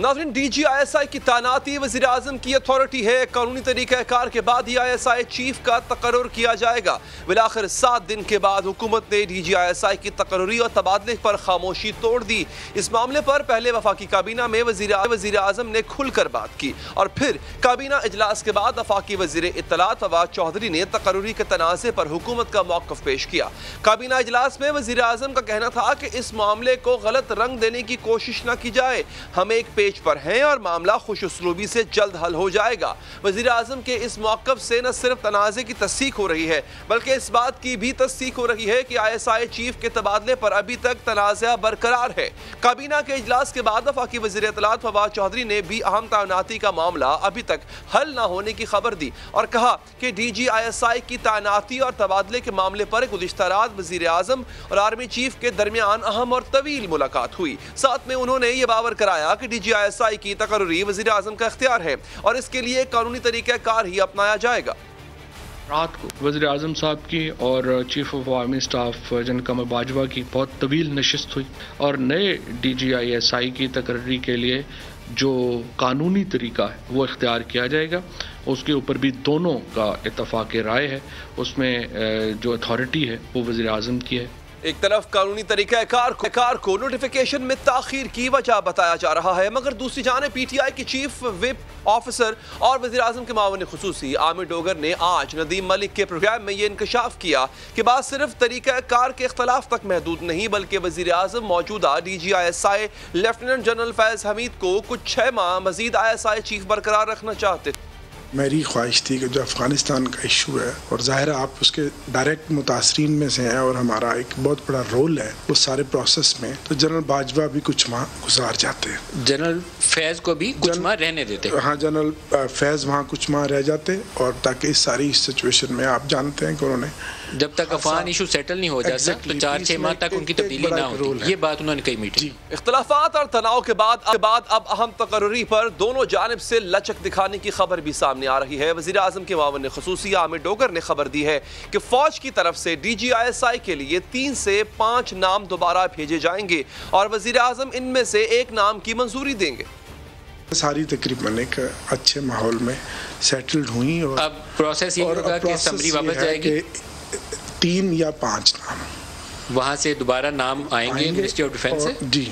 नाज़रीन, DGISI की तैनाती वज़ीर आज़म की अथॉरिटी है। कानूनी तरीक़ाकार के बाद ही ISI चीफ का तकर्रुर किया जाएगा। बिलाखिर 7 दिन के बाद हुकूमत ने DGISI की तकर्रुरी और तबादले पर खामोशी तोड़ दी। इस मामले पर पहले वफाकी काबीना में वज़ीर आज़म ने खुलकर बात की और फिर काबीना इजलास के बाद वफाकी वज़ीर इत्तलात फवाद चौधरी ने तकर्रुरी के तनाज़े पर हुकूमत का मौक़िफ़ पेश किया। काबीना इजलास में वज़ीर आज़म का कहना था कि इस मामले को गलत रंग देने की कोशिश न की जाए। हम एक पेज पर हैं और मामला खुशउस्लूबी से जल्द हल हो जाएगा। वज़ीर आज़म के इस मौक़िफ़ से न सिर्फ तनाज़े की तस्दीक हो रही है बल्कि इस बात की भी तस्दीक हो रही है कि ISI चीफ के तबादले पर अभी तक तनाज़ा बरकरार है। काबीना के इजलास के बाद वफाकी वज़ीर इत्तलात फवाद चौधरी ने भी अहम तैनाती का मामला अभी तक हल न होने की खबर दी और कहा कि DGISI की तैनाती और तबादले के मामले पर गुज़िश्ता रात वज़ीर आज़म और आर्मी चीफ के दरमियान अहम और तवील मुलाकात हुई। साथ में उन्होंने ये बावर कराया कि DGISI की तकर्रुरी वज़ीर आज़म का इख्तियार है और इसके लिए कानूनी तरीक़ाकार ही अपनाया जाएगा। रात को वज़ीर आज़म साहब की और chief of army staff general Qamar Bajwa की बहुत तवील नशिस्त हुई और नए DGISI की तकर्री के लिए जो कानूनी तरीका है वो इख्तियार किया जाएगा। उसके ऊपर भी दोनों का इत्तफ़ाक़ राय है। उसमें जो अथॉरिटी है वो वज़ीर आज़म की है। एक तरफ कानूनी तरीक़ाकार को नोटिफिकेशन में ताख़ीर की वजह बताया जा रहा है, मगर दूसरी जानिब PTI की चीफ विप ऑफिसर और वज़ीर आज़म के मावन खुसूसी आमिर डोगर ने आज नदीम मलिक के प्रोग्राम में ये इंकशाफ किया कि बात सिर्फ तरीक़ाकार के इख्तलाफ तक महदूद नहीं बल्कि वज़ीर आज़म मौजूदा DGISI लेफ्टिनेंट जनरल फैज़ हमीद को कुछ 6 माह मज़ीद ISI चीफ बरकरार रखना चाहते थे। मेरी ख्वाहिश थी कि जो अफ़गानिस्तान का इशू है और ज़ाहिर आप उसके डायरेक्ट मुतासरीन में से हैं और हमारा एक बहुत बड़ा रोल है उस सारे प्रोसेस में, तो जनरल बाजवा भी कुछ माह गुजार जाते हैं, जनरल फैज़ को भी कुछ माह रहने देते। हाँ, जनरल फैज़ वहाँ कुछ माह रह जाते और ताकि इस सारी सिचुएशन में आप जानते हैं कि उन्होंने जब तक अफगान इशू सेटल नहीं हो जाता तो 4-6 माह तक उनकी तब्दीली ना होती। ये बात उन्होंने कही मीटिंग। इख्तलाफात और तनाव के बाद अब अहम तकर्रुरी पर दोनों जानिब से लचक दिखाने की खबर भी सामने आ रही है। वज़ीर आज़म के मावन खुसूसी आमिर डोगर ने खबर दी है कि फौज की तरफ से DGISI के लिए 3 से 5 नाम दोबारा भेजे जाएंगे और वज़ीर आज़म इनमें से एक नाम की मंजूरी देंगे। सारी तकरीबन एक अच्छे माहौल में सेटल्ड हुई और अब प्रोसेस ये होगा कि समरी वापस जाएगी, 3 या 5 नाम वहाँ से दोबारा नाम आएंगे मिनिस्ट्री ऑफ डिफेंस से जी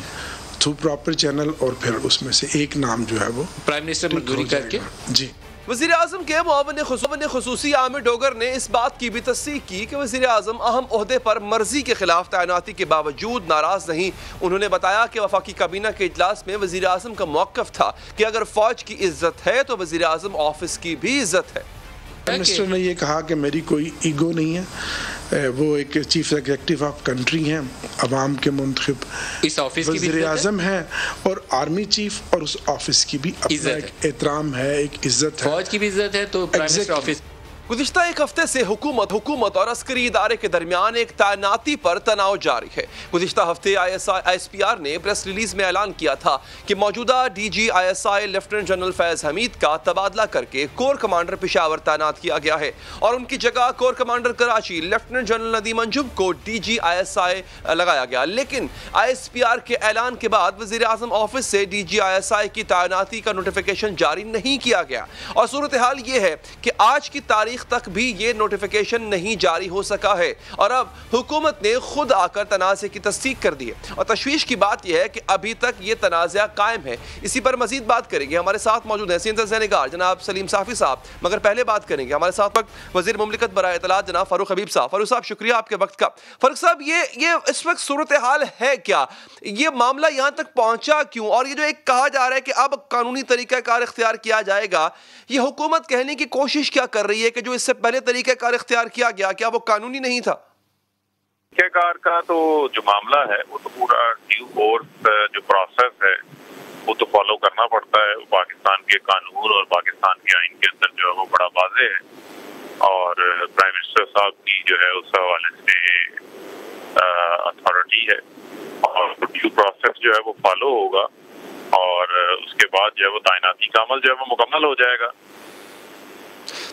थ्रू प्रॉपर चैनल और फिर उसमें से एक नाम जो है वो प्राइम मिनिस्टर मंजूरी करके जी। वज़ीर आज़म के मुआविन खुसूसी आमिर डोगर ने इस बात की भी तस्दीक की कि वज़ीर आज़म अहम ओहदे पर मर्जी के खिलाफ तैनाती के बावजूद नाराज़ नहीं। उन्होंने बताया कि वफाकी काबीना के इजलास में वज़ीर आज़म का मौक़िफ़ था कि अगर फ़ौज की इज्जत है तो वज़ीर आज़म ऑफिस की भी इज्जत है। मिनिस्टर ने ये कहा कि मेरी कोई ईगो नहीं है, वो एक चीफ एग्जीक्यूटिव ऑफ कंट्री हैं, अवाम के मुंतखब इस ऑफिस की वज़ीर आज़म है और आर्मी चीफ और उस ऑफिस की भी अपना एक एहतराम है, एक इज्जत है, फौज की भी इज्जत है। तो प्राइम मिनिस्टर ऑफिस गुज़िश्ता एक हफ्ते से हुकूमत और अस्करी इदारे के दरमियान एक तैनाती पर तनाव जारी है। गुज़िश्ता हफ्ते ISPR ने प्रेस रिलीज में ऐलान किया था कि मौजूदा DGISI लेफ्टिनेंट जनरल फैज़ हमीद का तबादला करके कोर कमांडर पेशावर तैनात किया गया है और उनकी जगह core commander Karachi lieutenant general Nadeem Anjum को DGISI लगाया गया। लेकिन ISPR के ऐलान के बाद वज़ीर आज़म ऑफिस से DGISI की तैनाती का नोटिफिकेशन जारी नहीं किया गया और सूरत हाल ये है कि आज की तारीख तक भी ये नोटिफिकेशन नहीं जारी हो सका है और अब हुकूमत ने खुद आकर तनाज़े की तस्दीक कर दी है और तशवीश की बात यह है कि अभी तक ये तनाज़ा कायम है। इसी पर मजीद बात करेंगे, हमारे साथ मौजूद हैं सीनियर ज़ैनिगार जनाब सलीम साफ़ी साहब, मगर पहले बात करेंगे हमारे साथ वक्त वज़ीर मुमलिकत बराए इत्तलात जनाब फ़ारूक हबीब साहब। फ़ारूक साहब शुक्रिया आपके वक्त का। फ़ारूक साहब ये इस वक्त सूरत हाल है क्या, ये मामला यहाँ तक पहुँचा क्यों और ये जो एक कहा जा रहा है कि अब कानूनी तरीक़ाकार इख्तियार किया जाएगा, ये हुकूमत कहने की कोशिश क्या कर रही है कि जो इससे पहले तरीक़ाकार इख्तियार किया गया क्या वो कानूनी नहीं था? तरीक़ाकार का तो जो मामला है वो तो पूरा ड्यू कोर्स जो प्रोसेस है वो तो फॉलो करना पड़ता है। पाकिस्तान के कानून और पाकिस्तान के आइन के अंदर जो है वो बड़ा वाज़ेह है और प्राइम मिनिस्टर साहब की जो है उस हवाले से अथॉरिटी है और ड्यू प्रोसेस जो है वो फॉलो होगा और उसके बाद जो है वो तैनाती का अमल जो है वो मुकम्मल हो जाएगा।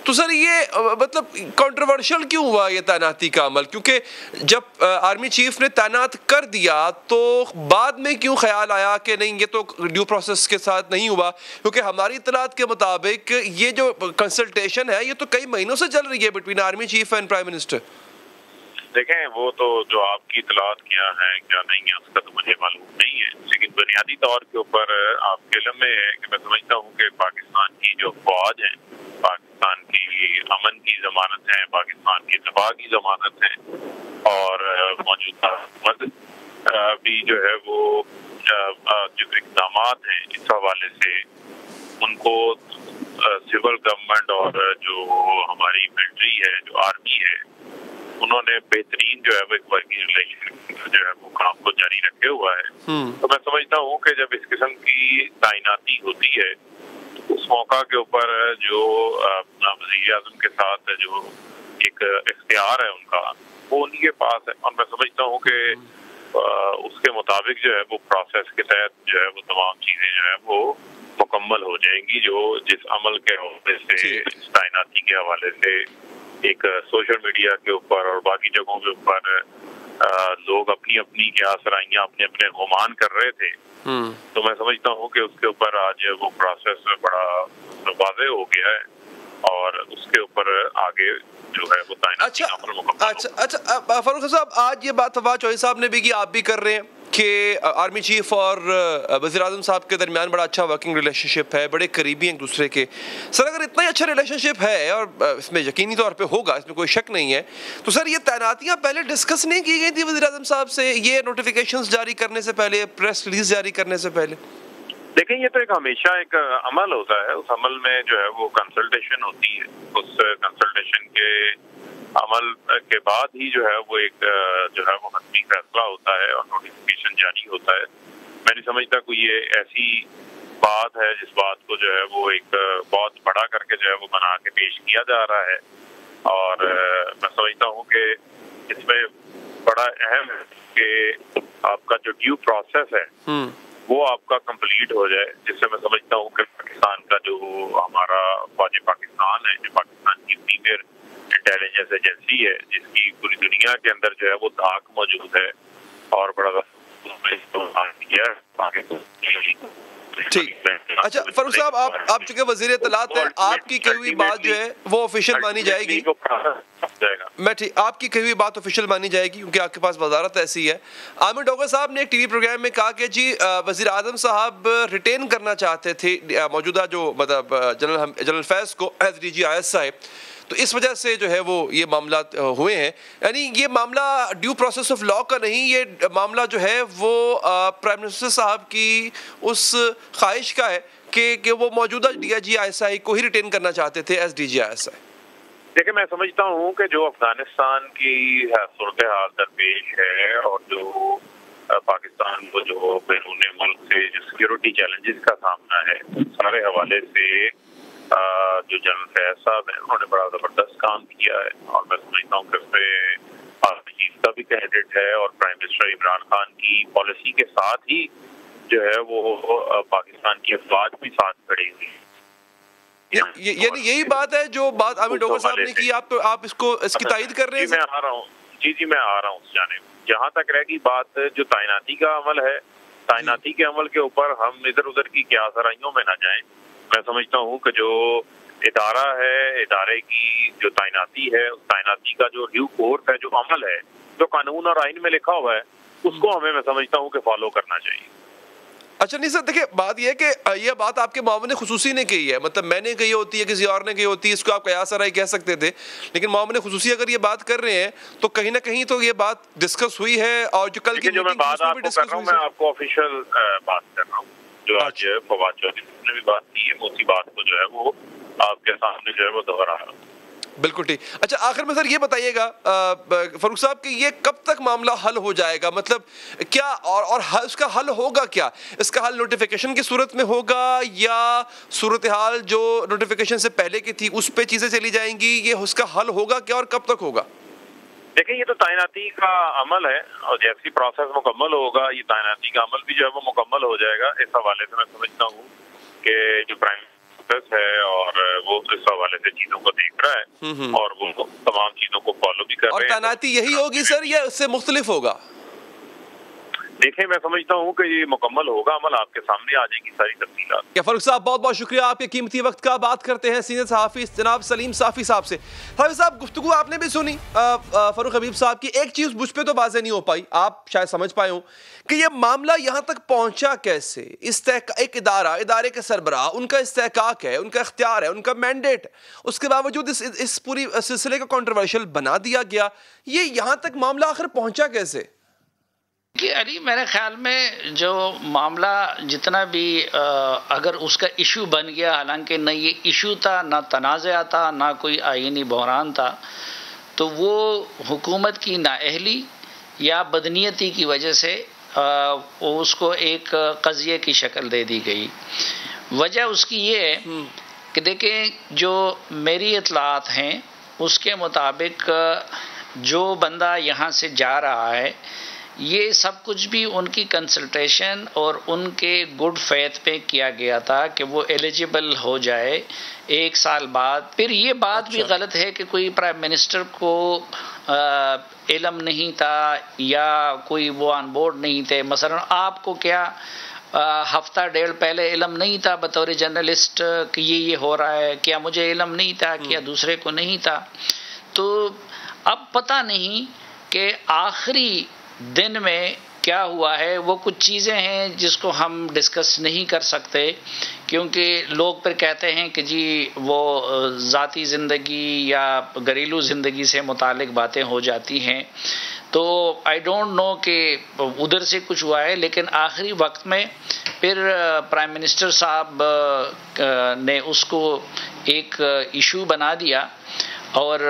तो सर ये मतलब कंट्रोवर्शियल क्यों हुआ ये तैनाती का अमल? क्योंकि जब आर्मी चीफ ने तैनात कर दिया तो बाद में क्यों ख्याल आया कि नहीं ये तो ड्यू प्रोसेस के साथ नहीं हुआ? क्योंकि हमारी इत्तलात के मुताबिक ये जो कंसल्टेशन है ये तो कई महीनों से चल रही है between army cheap and prime minister. देखें, वो तो जो आपकी इत्तलात क्या है क्या नहीं है उसका तो मुझे मालूम नहीं है, लेकिन बुनियादी तौर के ऊपर आपके इल्म में है कि मैं समझता हूँ कि पाकिस्तान की जो फौज है, पाकिस्तान की अमन की जमानत है, पाकिस्तान की दफा की जमानत है, और मौजूदा हुकूमत भी जो है वो जो इक़दाम हैं इस हवाले से उनको सिविल गवर्नमेंट और जो हमारी मिलिट्री है, जो आर्मी है, उन्होंने बेहतरीन जो है वो एक वर्किंग रिलेशन जो है वो काम को जारी रखे हुआ है। तो मैं समझता हूँ कि जब इस किस्म की तैनाती होती है तो उस मौका के ऊपर जो वज़ीर आज़म के साथ जो एक इख्तियार है उनका, वो उन्हीं के पास है, और मैं समझता हूँ कि उसके मुताबिक जो है वो प्रोसेस के तहत जो है वो तमाम चीजें जो है वो मुकम्मल हो जाएंगी। जो जिस अमल के हवाले से, इस तैनाती के हवाले से एक सोशल मीडिया के ऊपर और बाकी जगहों के ऊपर लोग अपनी अपनी क्या सराइयां अपने अपने गुमान कर रहे थे, तो मैं समझता हूँ कि उसके ऊपर आज वो प्रोसेस बड़ा वाज़ेह हो गया है और उसके ऊपर आगे जो है वो तैनाती अमल मुकम्मल। अच्छा फारूक साहब, आज ये बात फवाद चौधरी साहब ने भी की, आप भी कर रहे हैं कि आर्मी चीफ और वज़ीर आज़म साहब के दरमियान बड़ा अच्छा वर्किंग रिलेशनशिप है, बड़े करीबी हैं एक दूसरे के। सर अगर इतना ही अच्छा रिलेशनशिप है और इसमें यकीनी तौर पे होगा, इसमें कोई शक नहीं है, तो सर ये तैनातियां पहले डिस्कस नहीं की गई थी वज़ीर आज़म साहब से, ये नोटिफिकेशंस जारी करने से पहले, प्रेस रिलीज जारी करने से पहले? देखें, ये तो एक हमेशा एक अमल होता है, उस अमल में जो है वो कंसल्टेशन होती है, उस कंसल्टेशन के अमल के बाद ही जो है वो एक जो है वो हतमी फैसला होता है और नोटिफिकेशन जारी होता है। मैं नहीं समझता कोई ये ऐसी बात है जिस बात को जो है वो एक बहुत बड़ा करके जो है वो बना के पेश किया जा रहा है, और मैं समझता हूँ कि इसमें बड़ा अहम है कि आपका जो ड्यू प्रोसेस है वो आपका कंप्लीट हो जाए, जिससे मैं समझता हूँ कि पाकिस्तान का जो हमारा फौज पाकिस्तान है, जो पाकिस्तान की प्रीमियर इंटेलिजेंस एजेंसी है, जिसकी पूरी दुनिया के अंदर जो है वो धाक मौजूद है और बड़ा ठीक। अच्छा फारूक साहब, आप चूंकि वज़ीर इत्तलात हैं, आपकी कही हुई बात जो है वो ऑफिशियल मानी जाएगी। मैं ठीक, आपकी कही हुई बात ऑफिशियल मानी जाएगी क्योंकि आपके पास वजारत ऐसी है। आमिर डोगर साहब ने एक टीवी प्रोग्राम में कहा कि जी वज़ीर आज़म साहब रिटेन करना चाहते थे मौजूदा जो मतलब जनरल फैज़ को एज DGISI, तो इस वजह से जो है वो ये मामला हुए हैं। यानी ये मामला ड्यू प्रोसेस ऑफ लॉ का नहीं, ये मामला जो है वो प्राइम मिनिस्टर साहब की उस ख्वाहिश का है कि वो मौजूदा DGISI को ही रिटेन करना चाहते थे एज DGISI। देखिए, मैं समझता हूँ कि जो अफगानिस्तान की सूरत हाल दरपेश है और जो पाकिस्तान को जो बैरून मुल्क से जो सिक्योरिटी चैलेंजेस का सामना है, सारे हवाले से जो जनरल फैज साहब हैं उन्होंने बड़ा जबरदस्त काम किया है, और मैं समझता हूँ कि उसमें आर्मी चीफ का भी क्रेडिट है और प्राइम मिनिस्टर इमरान खान की पॉलिसी के साथ ही जो है वो पाकिस्तान की अफवाज भी साथ खड़ी हुई। यानी यही बात है जो बात आमिर डोगर साहब ने की, आप इसकी तायद कर रहे हैं? मैं आ रहा हूँ जी, मैं आ रहा हूँ उस जाने। जहाँ तक रहेगी बात जो तैनाती का अमल है, तैनाती के अमल के ऊपर हम इधर उधर की क्या सराइयों में न जाएं। मैं समझता हूँ कि जो इदारा है, इदारे की जो तैनाती है, उस तैनाती का जो ड्यू कोर्स है, जो अमल है, जो कानून और आइन में लिखा हुआ है, उसको हमें मैं समझता हूँ कि फॉलो करना चाहिए। अच्छा नहीं सर, देखिए बात यह है कि ये बात आपके मामले खुसूसी ने कही है, मतलब मैंने कही होती है, किसी और ने कही होती है, इसको आप कयास राय कह सकते थे, लेकिन मामले खुसूसी अगर ये बात कर रहे हैं तो कहीं ना कहीं तो ये बात डिस्कस हुई है। और जो कल की जो मैं बात आपको कर रहा हूँ, मैं आपको ऑफिशियल बात कर रहा हूँ, जो आज फवाद चौधरी ने भी बात की है, उसी बात को जो है वो आपके सामने जो है वो दोहरा रहा हूँ। बिल्कुल ठीक। अच्छा आखिर में सर ये बताइएगा फारूक साहब कि ये कब तक मामला हल हो जाएगा, मतलब क्या और इसका हल होगा क्या? इसका हल नोटिफिकेशन की सूरत में होगा या सूरत हाल जो नोटिफिकेशन से पहले की थी उस पे चीजें चली जाएंगी? ये उसका हल होगा क्या और कब तक होगा? देखिए, ये तो तैनाती का अमल है और जैसी प्रोसेस मुकम्मल होगा ये तैनाती का अमल भी जो है वो मुकम्मल हो जाएगा। इस हवाले से मैं समझता हूँ कि जो प्राइम प्रोसेस है और वो इस हवाले से चीजों को देख रहा है और वो तमाम चीजों को फॉलो भी कर रहे हैं। और तैनाती यही होगी सर या उससे मुख्तलिफ होगा? देखें, मैं समझता हूँ कि ये मुकम्मल होगा अमल, आपके सामने आ जाएगी सारी तफसीलात। क्या फारूक साहब, बहुत बहुत शुक्रिया आपके कीमती वक्त का। बात करते हैं सीनियर सहाफ़ी जनाब सलीम साफ़ी साहब से। साफ़ी साहब, गुफ्तगू आपने भी सुनी फारूक हबीब साहब की। एक चीज़ मुझ पे तो वाज़ेह नहीं हो पाई, आप शायद समझ पाए हो कि ये मामला यहाँ तक पहुँचा कैसे। एक इदारे के सरबराह, उनका इस्तेहकाक है, उनका इख्तियार है, उनका मैंडेट है, उसके बावजूद इस पूरी सिलसिले को कंट्रोवर्शियल बना दिया गया। ये यहाँ तक मामला आखिर पहुँचा कैसे? कि अली, मेरे ख्याल में जो मामला जितना भी अगर उसका इशू बन गया, हालांकि न ये इशू था, ना तनाज़ा था, ना कोई आईनी बहरान था, तो वो हुकूमत की नाअहली या बदनीयती की वजह से उसको एक क़ज़िये की शक्ल दे दी गई। वजह उसकी ये है कि देखें, जो मेरी इत्तलात हैं उसके मुताबिक जो बंदा यहाँ से जा रहा है, ये सब कुछ भी उनकी कंसल्टेशन और उनके गुड फेथ पे किया गया था कि वो एलिजिबल हो जाए 1 साल बाद। फिर ये बात भी गलत है कि कोई प्राइम मिनिस्टर को इल्म नहीं था या कोई वो ऑन बोर्ड नहीं थे। मसलन आपको क्या हफ्ता डेढ़ पहले इल्म नहीं था बतौर जर्नलिस्ट कि ये हो रहा है? क्या मुझे इल्म नहीं था? क्या दूसरे को नहीं था? तो अब पता नहीं कि आखिरी दिन में क्या हुआ है। वो कुछ चीज़ें हैं जिसको हम डिस्कस नहीं कर सकते, क्योंकि लोग फिर कहते हैं कि जी वो ज़ाती ज़िंदगी या घरेलू ज़िंदगी से मुतालिक बातें हो जाती हैं। तो आई डोंट नो कि उधर से कुछ हुआ है, लेकिन आखिरी वक्त में फिर प्राइम मिनिस्टर साहब ने उसको एक इशू बना दिया और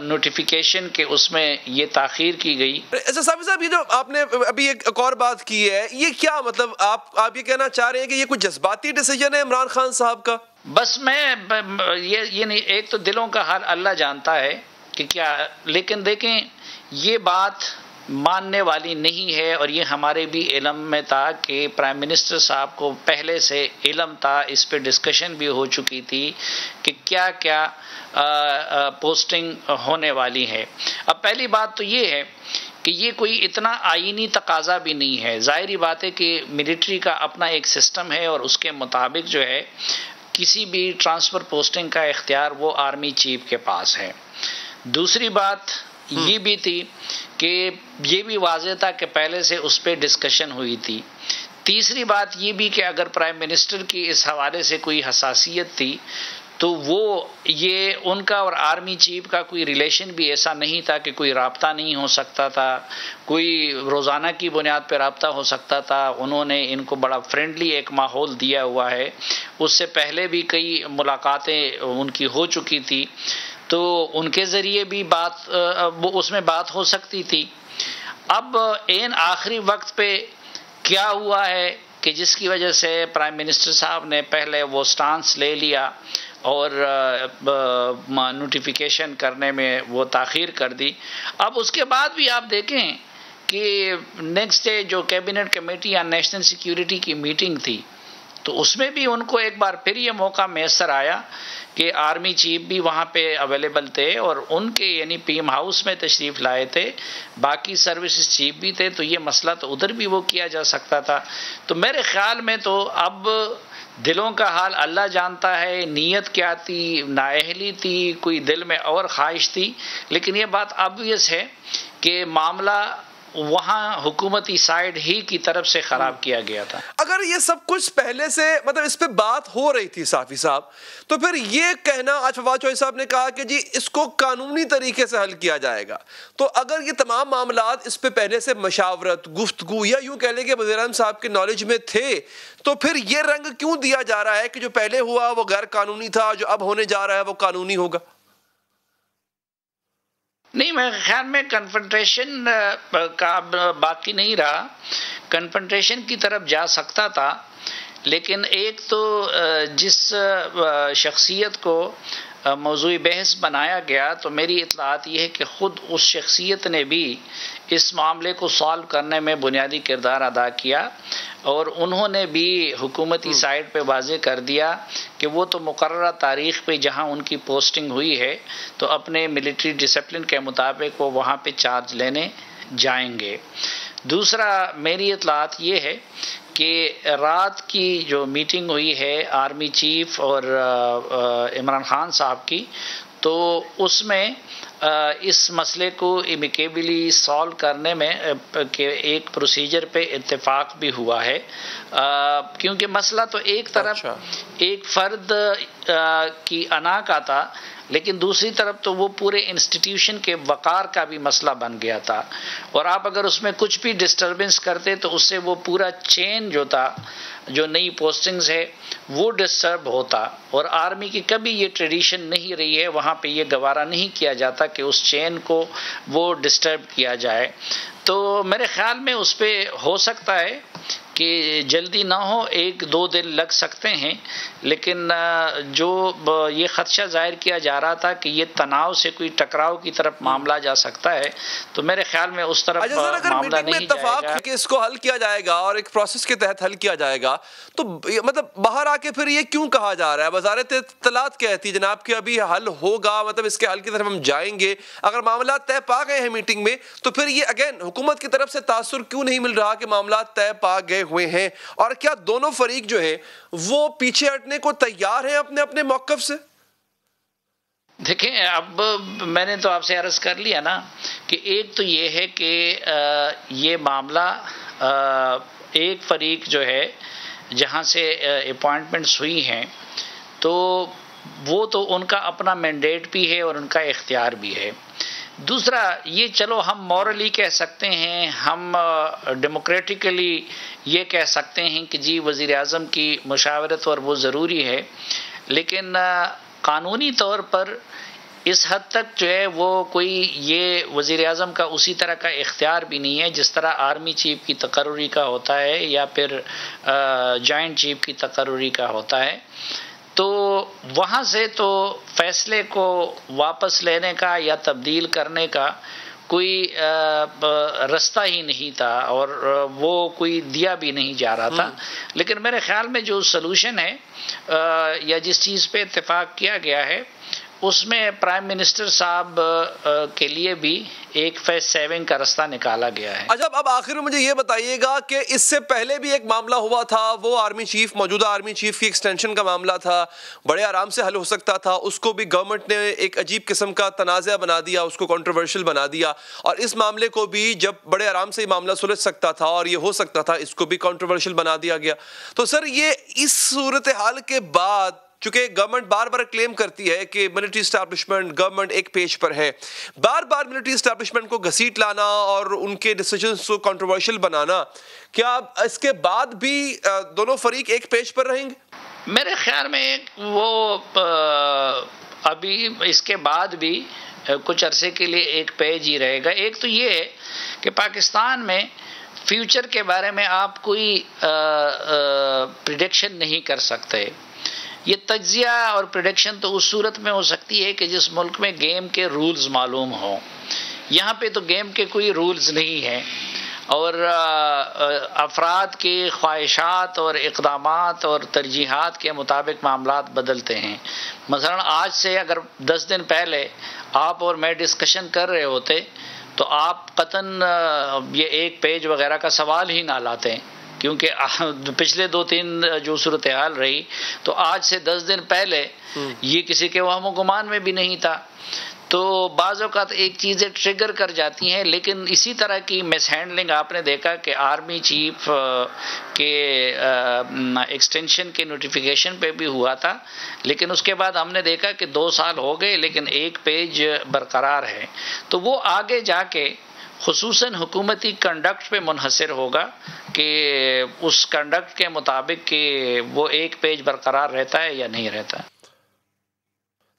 नोटिफिकेशन के उसमें ये ताख़ीर की गई। अच्छा साहब, ये जो आपने अभी एक और बात की है, ये क्या मतलब आप ये कहना चाह रहे हैं कि ये कोई जज्बाती डिसीजन है इमरान खान साहब का? बस मैं ये नहीं, एक तो दिलों का हाल अल्लाह जानता है कि क्या, लेकिन देखें ये बात मानने वाली नहीं है। और ये हमारे भी इल्म में था कि प्राइम मिनिस्टर साहब को पहले से इल्म था, इस पे डिस्कशन भी हो चुकी थी कि क्या क्या पोस्टिंग होने वाली है। अब पहली बात तो ये है कि ये कोई इतना आईनी तकाजा भी नहीं है। ज़ाहिरी बात है कि मिलिट्री का अपना एक सिस्टम है और उसके मुताबिक जो है किसी भी ट्रांसफ़र पोस्टिंग का इख्तियार वो आर्मी चीफ के पास है। दूसरी बात ये भी थी कि ये भी वाज़ेह था कि पहले से उस पर डिस्कशन हुई थी। तीसरी बात ये भी कि अगर प्राइम मिनिस्टर की इस हवाले से कोई हसासियत थी तो वो ये उनका और आर्मी चीफ का कोई रिलेशन भी ऐसा नहीं था कि कोई राब्ता नहीं हो सकता था, कोई रोज़ाना की बुनियाद पर राब्ता हो सकता था। उन्होंने इनको बड़ा फ्रेंडली एक माहौल दिया हुआ है। उससे पहले भी कई मुलाकातें उनकी हो चुकी थी, तो उनके ज़रिए भी बात वो उसमें बात हो सकती थी। अब एन आखिरी वक्त पे क्या हुआ है कि जिसकी वजह से प्राइम मिनिस्टर साहब ने पहले वो स्टांस ले लिया और नोटिफिकेशन करने में वो ताख़ीर कर दी। अब उसके बाद भी आप देखें कि नेक्स्ट डे जो कैबिनेट कमेटी या नेशनल सिक्योरिटी की मीटिंग थी, तो उसमें भी उनको एक बार फिर ये मौका मैसर आया कि आर्मी चीफ भी वहाँ पे अवेलेबल थे और उनके यानी पीएम हाउस में तशरीफ़ लाए थे, बाकी सर्विसेज चीफ भी थे, तो ये मसला तो उधर भी वो किया जा सकता था। तो मेरे ख़्याल में तो अब दिलों का हाल अल्लाह जानता है, नीयत क्या थी, नाअहली थी, कोई दिल में और ख्वाहिश थी, लेकिन ये बात ऑब्वियस है कि मामला वहाँ हुकूमती साइड ही की तरफ से ख़राब किया गया था। अगर ये सब कुछ पहले से मतलब इस पे बात हो रही थी साफ़ी साहब, तो फिर ये कहना आज फवाद चौधरी साहब ने कहा कि जी इसको कानूनी तरीके से हल किया जाएगा, तो अगर ये तमाम मामलात इस पे पहले से मशावरत, गुफ्तगू या यूँ कह लें कि वज़ीर-ए-आज़म साहब के नॉलेज में थे, तो फिर ये रंग क्यों दिया जा रहा है कि जो पहले हुआ वो गैर कानूनी था, जो अब होने जा रहा है वो कानूनी होगा? नहीं, मेरे ख्याल में कन्फ्रंटेशन का बाकी नहीं रहा। कन्फ्रंटेशन की तरफ जा सकता था, लेकिन एक तो जिस शख्सियत को मौजूई बहस बनाया गया, तो मेरी इत्तलात ये है कि ख़ुद उस शख्सियत ने भी इस मामले को सॉल्व करने में बुनियादी किरदार अदा किया और उन्होंने भी हुकूमती साइड पे वाज़े कर दिया कि वो तो मुकर्ररा तारीख़ पे जहाँ उनकी पोस्टिंग हुई है तो अपने मिलिट्री डिसिप्लिन के मुताबिक वो वहाँ पे चार्ज लेने जाएंगे। दूसरा मेरी इत्तलात ये है कि रात की जो मीटिंग हुई है आर्मी चीफ और इमरान खान साहब की, तो उसमें इस मसले को एमिकेबली सॉल्व करने में के एक प्रोसीजर पे इत्तेफाक भी हुआ है, क्योंकि मसला तो एक तरफ एक फ़र्द की अना का था, लेकिन दूसरी तरफ तो वो पूरे इंस्टीट्यूशन के वक़ार का भी मसला बन गया था और आप अगर उसमें कुछ भी डिस्टर्बेंस करते तो उससे वो पूरा चेन जो था, जो नई पोस्टिंग्स है, वो डिस्टर्ब होता और आर्मी की कभी ये ट्रेडिशन नहीं रही है, वहाँ पे ये गवारा नहीं किया जाता कि उस चेन को वो डिस्टर्ब किया जाए। तो मेरे ख्याल में उस पर हो सकता है कि जल्दी ना हो, 1-2 दिन लग सकते हैं, लेकिन जो ये ख़दशा ज़ाहिर किया जा रहा था कि ये तनाव से कोई टकराव की तरफ मामला जा सकता है, तो मेरे ख्याल में उस तरफ मामला नहीं जाएगा कि इसको हल किया जाएगा और एक प्रोसेस के तहत हल किया जाएगा। तो मतलब बाहर आके फिर ये क्यों कहा जा रहा है? वज़ारत इत्तलात कहती है जनाब कि अभी हल होगा, मतलब इसके हल की तरफ हम जाएंगे। अगर मामला तय पा गए हैं मीटिंग में, तो फिर ये अगेन हुकूमत की तरफ से तासुर क्यों नहीं मिल रहा कि मामला तय पा गए हुए हैं? और क्या दोनों फरीक जो है वो पीछे हटने को तैयार हैं अपने अपने मौक़िफ़ से? देखें, अब मैंने तो आपसे अर्ज़ कर लिया ना कि एक तो ये है कि ये मामला एक फरीक जो है जहाँ से अपॉइंटमेंट्स हुई हैं, तो वो तो उनका अपना मैंडेट भी है और उनका इख्तियार भी है। दूसरा ये चलो हम मॉरली कह सकते हैं, हम डेमोक्रेटिकली ये कह सकते हैं कि जी वज़ीर आज़म की मुशावरत और वो ज़रूरी है, लेकिन कानूनी तौर पर इस हद तक जो है वो कोई ये वज़ीर आज़म का उसी तरह का इख्तियार भी नहीं है जिस तरह आर्मी चीफ की तकर्रुरी का होता है या फिर जॉइंट चीफ की तकर्रुरी का होता है। तो वहाँ से तो फ़ैसले को वापस लेने का या तब्दील करने का कोई रास्ता ही नहीं था और वो कोई दिया भी नहीं जा रहा था। लेकिन मेरे ख्याल में जो सलूशन है या जिस चीज़ पे इत्तेफाक किया गया है उसमें प्राइम मिनिस्टर साहब के लिए भी एक फेज सेविंग का रास्ता निकाला गया है। अच्छा, अब आखिर में मुझे ये बताइएगा कि इससे पहले भी एक मामला हुआ था, वो आर्मी चीफ, मौजूदा आर्मी चीफ की एक्सटेंशन का मामला था, बड़े आराम से हल हो सकता था। उसको भी गवर्नमेंट ने एक अजीब किस्म का तनाज़ा बना दिया, उसको कंट्रोवर्शियल बना दिया, और इस मामले को भी जब बड़े आराम से ये मामला सुलझ सकता था और ये हो सकता था, इसको भी कंट्रोवर्शियल बना दिया गया। तो सर, ये इस सूरत हाल के बाद, चूंकि गवर्नमेंट बार बार क्लेम करती है कि मिलिट्री एस्टैब्लिशमेंट, गवर्नमेंट एक पेज पर है, बार बार मिलिट्री एस्टैब्लिशमेंट को घसीट लाना और उनके डिसीजंस को कंट्रोवर्शियल बनाना, क्या इसके बाद भी दोनों फरीक एक पेज पर रहेंगे? मेरे ख्याल में वो अभी इसके बाद भी कुछ अरसे के लिए एक पेज ही रहेगा। एक तो ये है कि पाकिस्तान में फ्यूचर के बारे में आप कोई प्रिडिक्शन नहीं कर सकते। ये तज्जिया और प्रेडिक्शन तो उस सूरत में हो सकती है कि जिस मुल्क में गेम के रूल्स मालूम हो। यहाँ पे तो गेम के कोई रूल्स नहीं हैं और अफराद के ख्वाहिशात और इक़दामात और तरजीहात के मुताबिक मामलात बदलते हैं। मसलन आज से अगर 10 दिन पहले आप और मैं डिस्कशन कर रहे होते तो आप कतन ये एक पेज वगैरह का सवाल ही ना लाते, क्योंकि पिछले 2-3 जो सूरत हाल रही तो आज से 10 दिन पहले ये किसी के वहम गुमान में भी नहीं था। तो बाज़ औक़ात एक चीज़ें ट्रिगर कर जाती हैं, लेकिन इसी तरह की मिसहैंडलिंग आपने देखा कि आर्मी चीफ के एक्सटेंशन के नोटिफिकेशन पे भी हुआ था, लेकिन उसके बाद हमने देखा कि 2 साल हो गए लेकिन एक पेज बरकरार है। तो वो आगे जाके खुसूसन हुकूमती कंडक्ट पे मुनहसर होगा कि उस कंडक्ट के मुताबिक कि वो एक पेज बरकरार रहता है या नहीं रहता।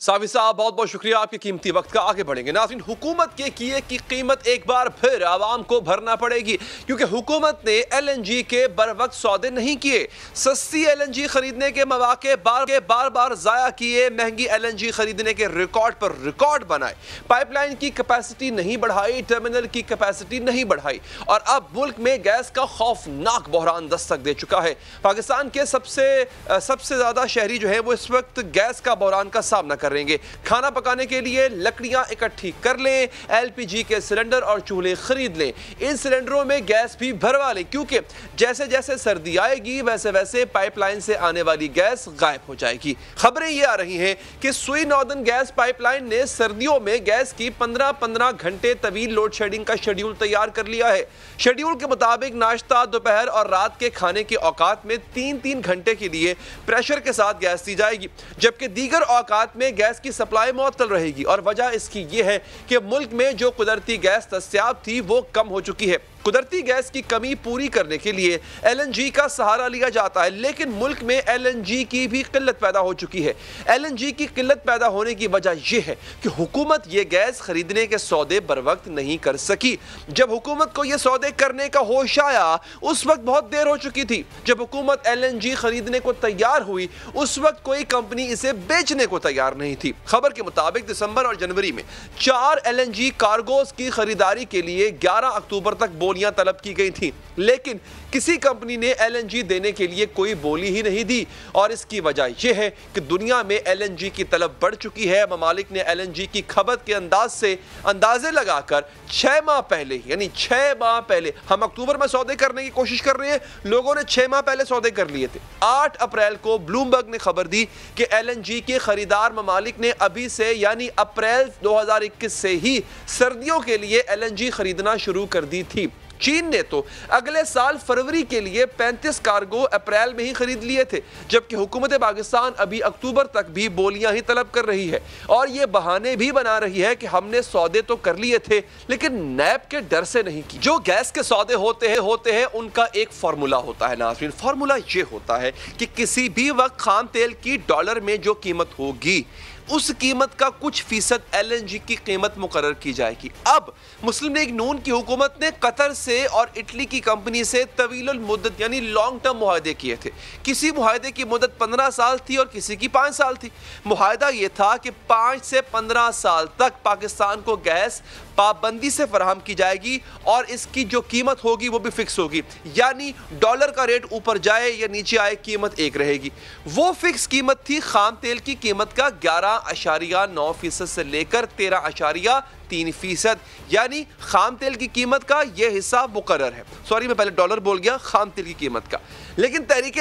साफी साहब, बहुत बहुत शुक्रिया आपके कीमती वक्त का। आगे बढ़ेंगे नाज़रीन, हुकूमत के किए की कीमत एक बार फिर आवाम को भरना पड़ेगी, क्योंकि हुकूमत ने LNG के बर वक्त सौदे नहीं किए। सस्ती LNG खरीदने के मौके बार बार ज़ाया किए, महंगी LNG खरीदने के रिकॉर्ड पर रिकॉर्ड बनाए, पाइपलाइन की कैपेसिटी नहीं बढ़ाई, टर्मिनल की कैपेसिटी नहीं बढ़ाई, और अब मुल्क में गैस का खौफनाक बहरान दस्तक दे चुका है। पाकिस्तान के सबसे ज़्यादा शहरी जो है वो इस वक्त गैस का बहरान का सामना कर रहेंगे। खाना पकाने के लिए लकड़ियां इकट्ठी कर लें, LPG के सिलेंडर और चूल्हे खरीद लें, इन सिलेंडरों में गैस भी भरवा लें, क्योंकि जैसे जैसे सर्दी आएगी वैसे वैसे पाइपलाइन से आने वाली गैस गायब हो जाएगी। खबरें ये आ रही हैं कि सुई नॉर्दर्न गैस पाइपलाइन ने सर्दियों में गैस की 15-15 घंटे तवील लोड शेडिंग का शेड्यूल तैयार कर लिया है। शेड्यूल के मुताबिक नाश्ता, दोपहर और रात के खाने के औकात में 3-3 घंटे के लिए प्रेशर के साथ गैस दी जाएगी, जबकि दीगर औकात में गैस की सप्लाई मुअत्तल रहेगी। और वजह इसकी यह है कि मुल्क में जो कुदरती गैस दस्तयाब थी वो कम हो चुकी है। कुदरती गैस की कमी पूरी करने के लिए LNG का सहारा लिया जाता है, लेकिन मुल्क में LNG की भी किल्लत पैदा हो चुकी है। LNG की किल्लत पैदा होने की वजह यह है कि हुकूमत ये गैस खरीदने के सौदे बर वक्त नहीं कर सकी। जब हुकूमत को ये सौदे करने का होश आया उस वक्त बहुत देर हो चुकी थी। जब हुकूमत LNG खरीदने को तैयार हुई उस वक्त कोई कंपनी इसे बेचने को तैयार नहीं थी। खबर के मुताबिक दिसंबर और जनवरी में 4 LNG कार्गोज की खरीदारी के लिए 11 अक्टूबर तक बोलियां तलब की गई थी, लेकिन किसी कंपनी ने LNG देने के लिए कोई बोली ही नहीं दी। और इसकी वजह यह है कि दुनिया में LNG की तलब बढ़ चुकी है। ममालिक ने LNG की खपत के अंदाजे लगाकर 6 माह पहले, यानी 6 माह पहले, हम अक्टूबर में सौदे करने की कोशिश कर रहे हैं, लोगों ने 6 माह पहले सौदे कर लिए थे। 8 अप्रैल को ब्लूमबर्ग ने खबर दी कि LNG के खरीदार ममालिक ने अभी से, यानी अप्रैल 2021 से ही सर्दियों के लिए LNG खरीदना शुरू कर दी थी। चीन ने तो अगले साल फरवरी के लिए 35 कार्गो अप्रैल में ही खरीद लिए थे, जबकि हुकूमत पाकिस्तान अभी अक्टूबर तक भी बोलियां ही तलब कर रही है और ये बहाने भी बना रही है कि हमने सौदे तो कर लिए थे लेकिन नैब के डर से नहीं की। जो गैस के सौदे होते हैं उनका एक फार्मूला होता है नाज़रीन। फार्मूला ये होता है कि किसी भी वक्त खाम तेल की डॉलर में जो कीमत होगी उस कीमत का कुछ फीसद LNG की कीमत मुकर्रर की जाएगी। अब मुस्लिम लीग नून की हुकूमत ने कतर से और इटली की कंपनी से तवील मुद्दत यानी लॉन्ग टर्म मुआहदे किए थे। किसी मुआहदे की मुद्दत 15 साल थी और किसी की 5 साल थी। मुआहदा यह था कि 5 से 15 साल तक पाकिस्तान को गैस पाबंदी से फराहम की जाएगी और इसकी जो कीमत होगी वो भी फिक्स होगी, यानी डॉलर का रेट ऊपर जाए या नीचे आए कीमत एक रहेगी। वो फिक्स कीमत थी खाम तेल की कीमत का 11.9% से लेकर 13.3%, यानी खाम तेल की कीमत का यह हिस्सा मुकर्रर है। सॉरी, मैं पहले डॉलर बोल गया, खाम तेल की कीमत का। लेकिन तहरीक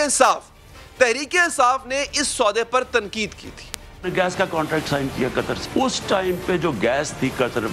इंसाफ ने इस सौदे पर तनकीद की थी। गैस का कॉन्ट्रैक्ट साइन किया कतर से। उस टाइम पे जो गैस थी कतर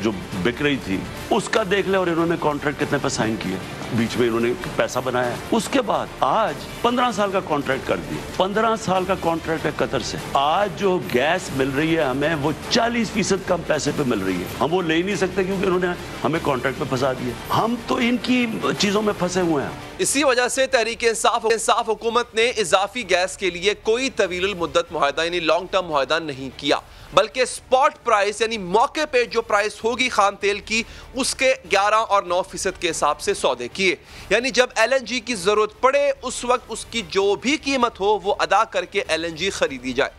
जो बिक रही थी उसका देख ले, और इन्होंने कॉन्ट्रैक्ट कितने पे साइन किया, बीच में इन्होंने पैसा बनाया। उसके बाद आज 15 साल का कॉन्ट्रैक्ट कर दिया। 15 साल का कॉन्ट्रैक्ट है कतर से। आज जो गैस मिल रही है हमें वो 40% कम पैसे पे मिल रही है। हम वो ले ही नहीं सकते क्योंकि इन्होंने हमें कॉन्ट्रैक्ट पे फंसा दिया। हम तो इनकी चीजों में फंसे हुए हैं। इसी वजह से तहरीक इंसाफ हुकूमत ने इजाफी गैस के लिए कोई तवील मुद्दत मुआहदा यानी लॉन्ग टर्म मुआहदा नहीं किया, बल्कि स्पॉट प्राइस यानी मौके पे जो प्राइस होगी खाम तेल की उसके 11 और 9% के हिसाब से सौदे किए। यानी जब LNG की जरूरत पड़े उस वक्त उसकी जो भी कीमत हो वो अदा करके LNG खरीदी जाए।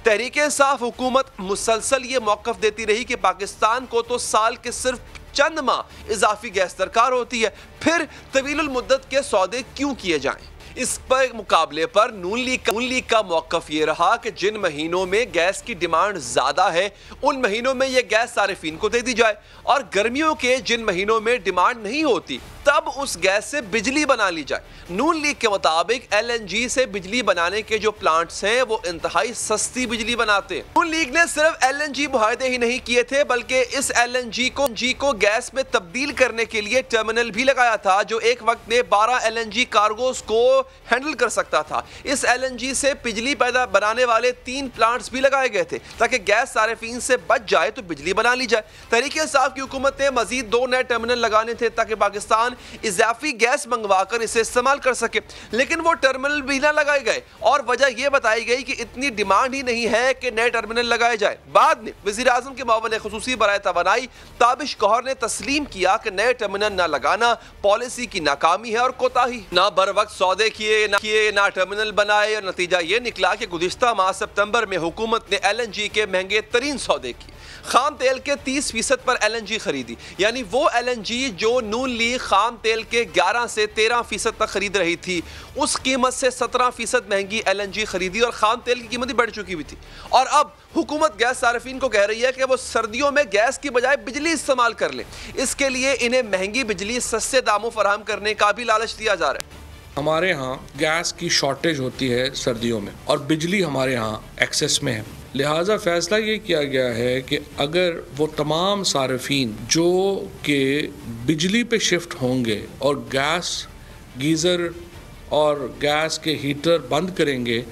तहरीक इंसाफ हुकूमत मुसलसल ये मौक़िफ़ देती रही कि पाकिस्तान को तो साल के सिर्फ चंद माह इजाफी गैस दरकार होती है, फिर तवील मुद्दत के सौदे क्यों किए जाएं। इस पर मुकाबले पर नून लीग का मौक़िफ़ ये रहा कि जिन महीनों में गैस की डिमांड ज़्यादा है उन महीनों में ये गैस सारिफीन को दे दी जाए, और गर्मियों के जिन महीनों में डिमांड नहीं होती तब उस गैस से बिजली बना ली जाए। नून लीग के मुताबिक LNG से बिजली बनाने के जो प्लांट्स हैं वो इंतहाई सस्ती बिजली बनाते हैं। नून लीग ने सिर्फ LNG मुआहदे ही नहीं किए थे बल्कि इस LNG को गैस में तब्दील करने के लिए टर्मिनल भी लगाया था जो एक वक्त में 12 LNG कार्गोस को हैंडल कर सकता था। इस LNG से बिजली पैदा बनाने वाले 3 प्लांट्स भी लगाए गए थे ताकि गैस सारिफीन से बच जाए तो बिजली बना ली जाए। तहरीक इंसाफ की हुकूमत ने मजीद 2 नए टर्मिनल लगाने थे ताकि पाकिस्तान इजाफी गैस मंगवाकर इसे इस्तेमाल कर सके, लेकिन वो टर्मिनल भी ना लगाए गए और वजह यह बताई गई कि इतनी डिमांड ही नहीं है कि नए टर्मिनल लगाए जाए। बाद में वज़ीर आज़म के मुआविन ख़ुसूसी बराए तवानाई ताबिश गौहर ने तस्लीम किया कि नए टर्मिनल न लगाना पॉलिसी की नाकामी है और कोताही। ना बर वक्त सौदे किए ना टर्मिनल बनाए और नतीजा ये निकला कि गुज़िश्ता माह सितंबर में हुकूमत ने LNG के महंगे तरीन सौदे किए। खाम तेल के 30% पर LNG खरीदी, यानी वो LNG जो नून लीग खाम तेल के 11 से 13% तक खरीद रही थी, उस कीमत से 17% महंगी LNG खरीदी और खाम तेल की कीमत बढ़ चुकी हुई थी। और अब हुकूमत गैस सार्फिन को कह रही है कि वो सर्दियों में गैस की बजाय बिजली इस्तेमाल कर ले। इसके लिए इन्हें महंगी बिजली सस्ते दामों फराहम करने का भी लालच दिया जा रहा है। हमारे यहाँ गैस की शॉर्टेज होती है सर्दियों में और बिजली हमारे यहाँ एक्सेस में है, लिहाजा फैसला ये किया गया है कि अगर वो तमाम सार्फिन जो कि बिजली पे शिफ्ट होंगे और गैस गीज़र और गैस के हीटर बंद करेंगे,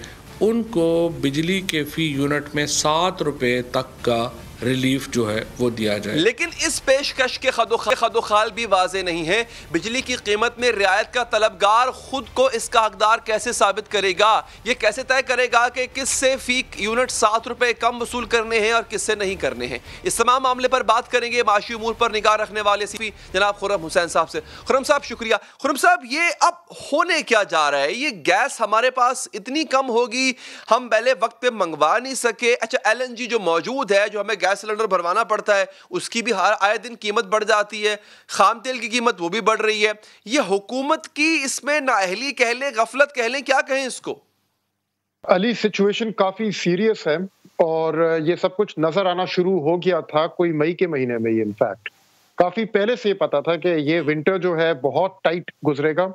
उनको बिजली के फ़ी यूनिट में 7 रुपये तक का रिलीफ जो है वो दिया जाए। लेकिन इस पेशकश के खदोखाल भी वाजे नहीं है। बिजली की कीमत में रियायत का तलबगार खुद को इसका हकदार कैसे साबित करेगा? ये कैसे तय करेगा कि किससे फी यूनिट 7 रुपए कम वसूल करने हैं और किससे नहीं करने हैं? इस तमाम मामले पर बात करेंगे माशी उमूर पर निगाह रखने वाले सीपी जनाब खुर्रम हुसैन साहब से। खुर्रम साहब शुक्रिया। खुर्रम साहब, ये अब होने क्या जा रहा है? ये गैस हमारे पास इतनी कम होगी, हम पहले वक्त पे मंगवा नहीं सके। अच्छा, LNG जो मौजूद है, जो हमें गैस सिलेंडर भरवाना पड़ता है, उसकी भी हर आए दिन कीमत बढ़ जाती है, खाम तेल की कीमत वो भी बढ़ रही है। ये हुकूमत की इसमें नाअहली कह लें, गफलत कह लें, क्या कहें इसको? अली, सिचुएशन काफी सीरियस है और ये सब कुछ नजर आना शुरू हो गया था कोई मई के महीने में। इनफैक्ट काफी पहले से पता था कि ये विंटर जो है बहुत टाइट गुजरेगा।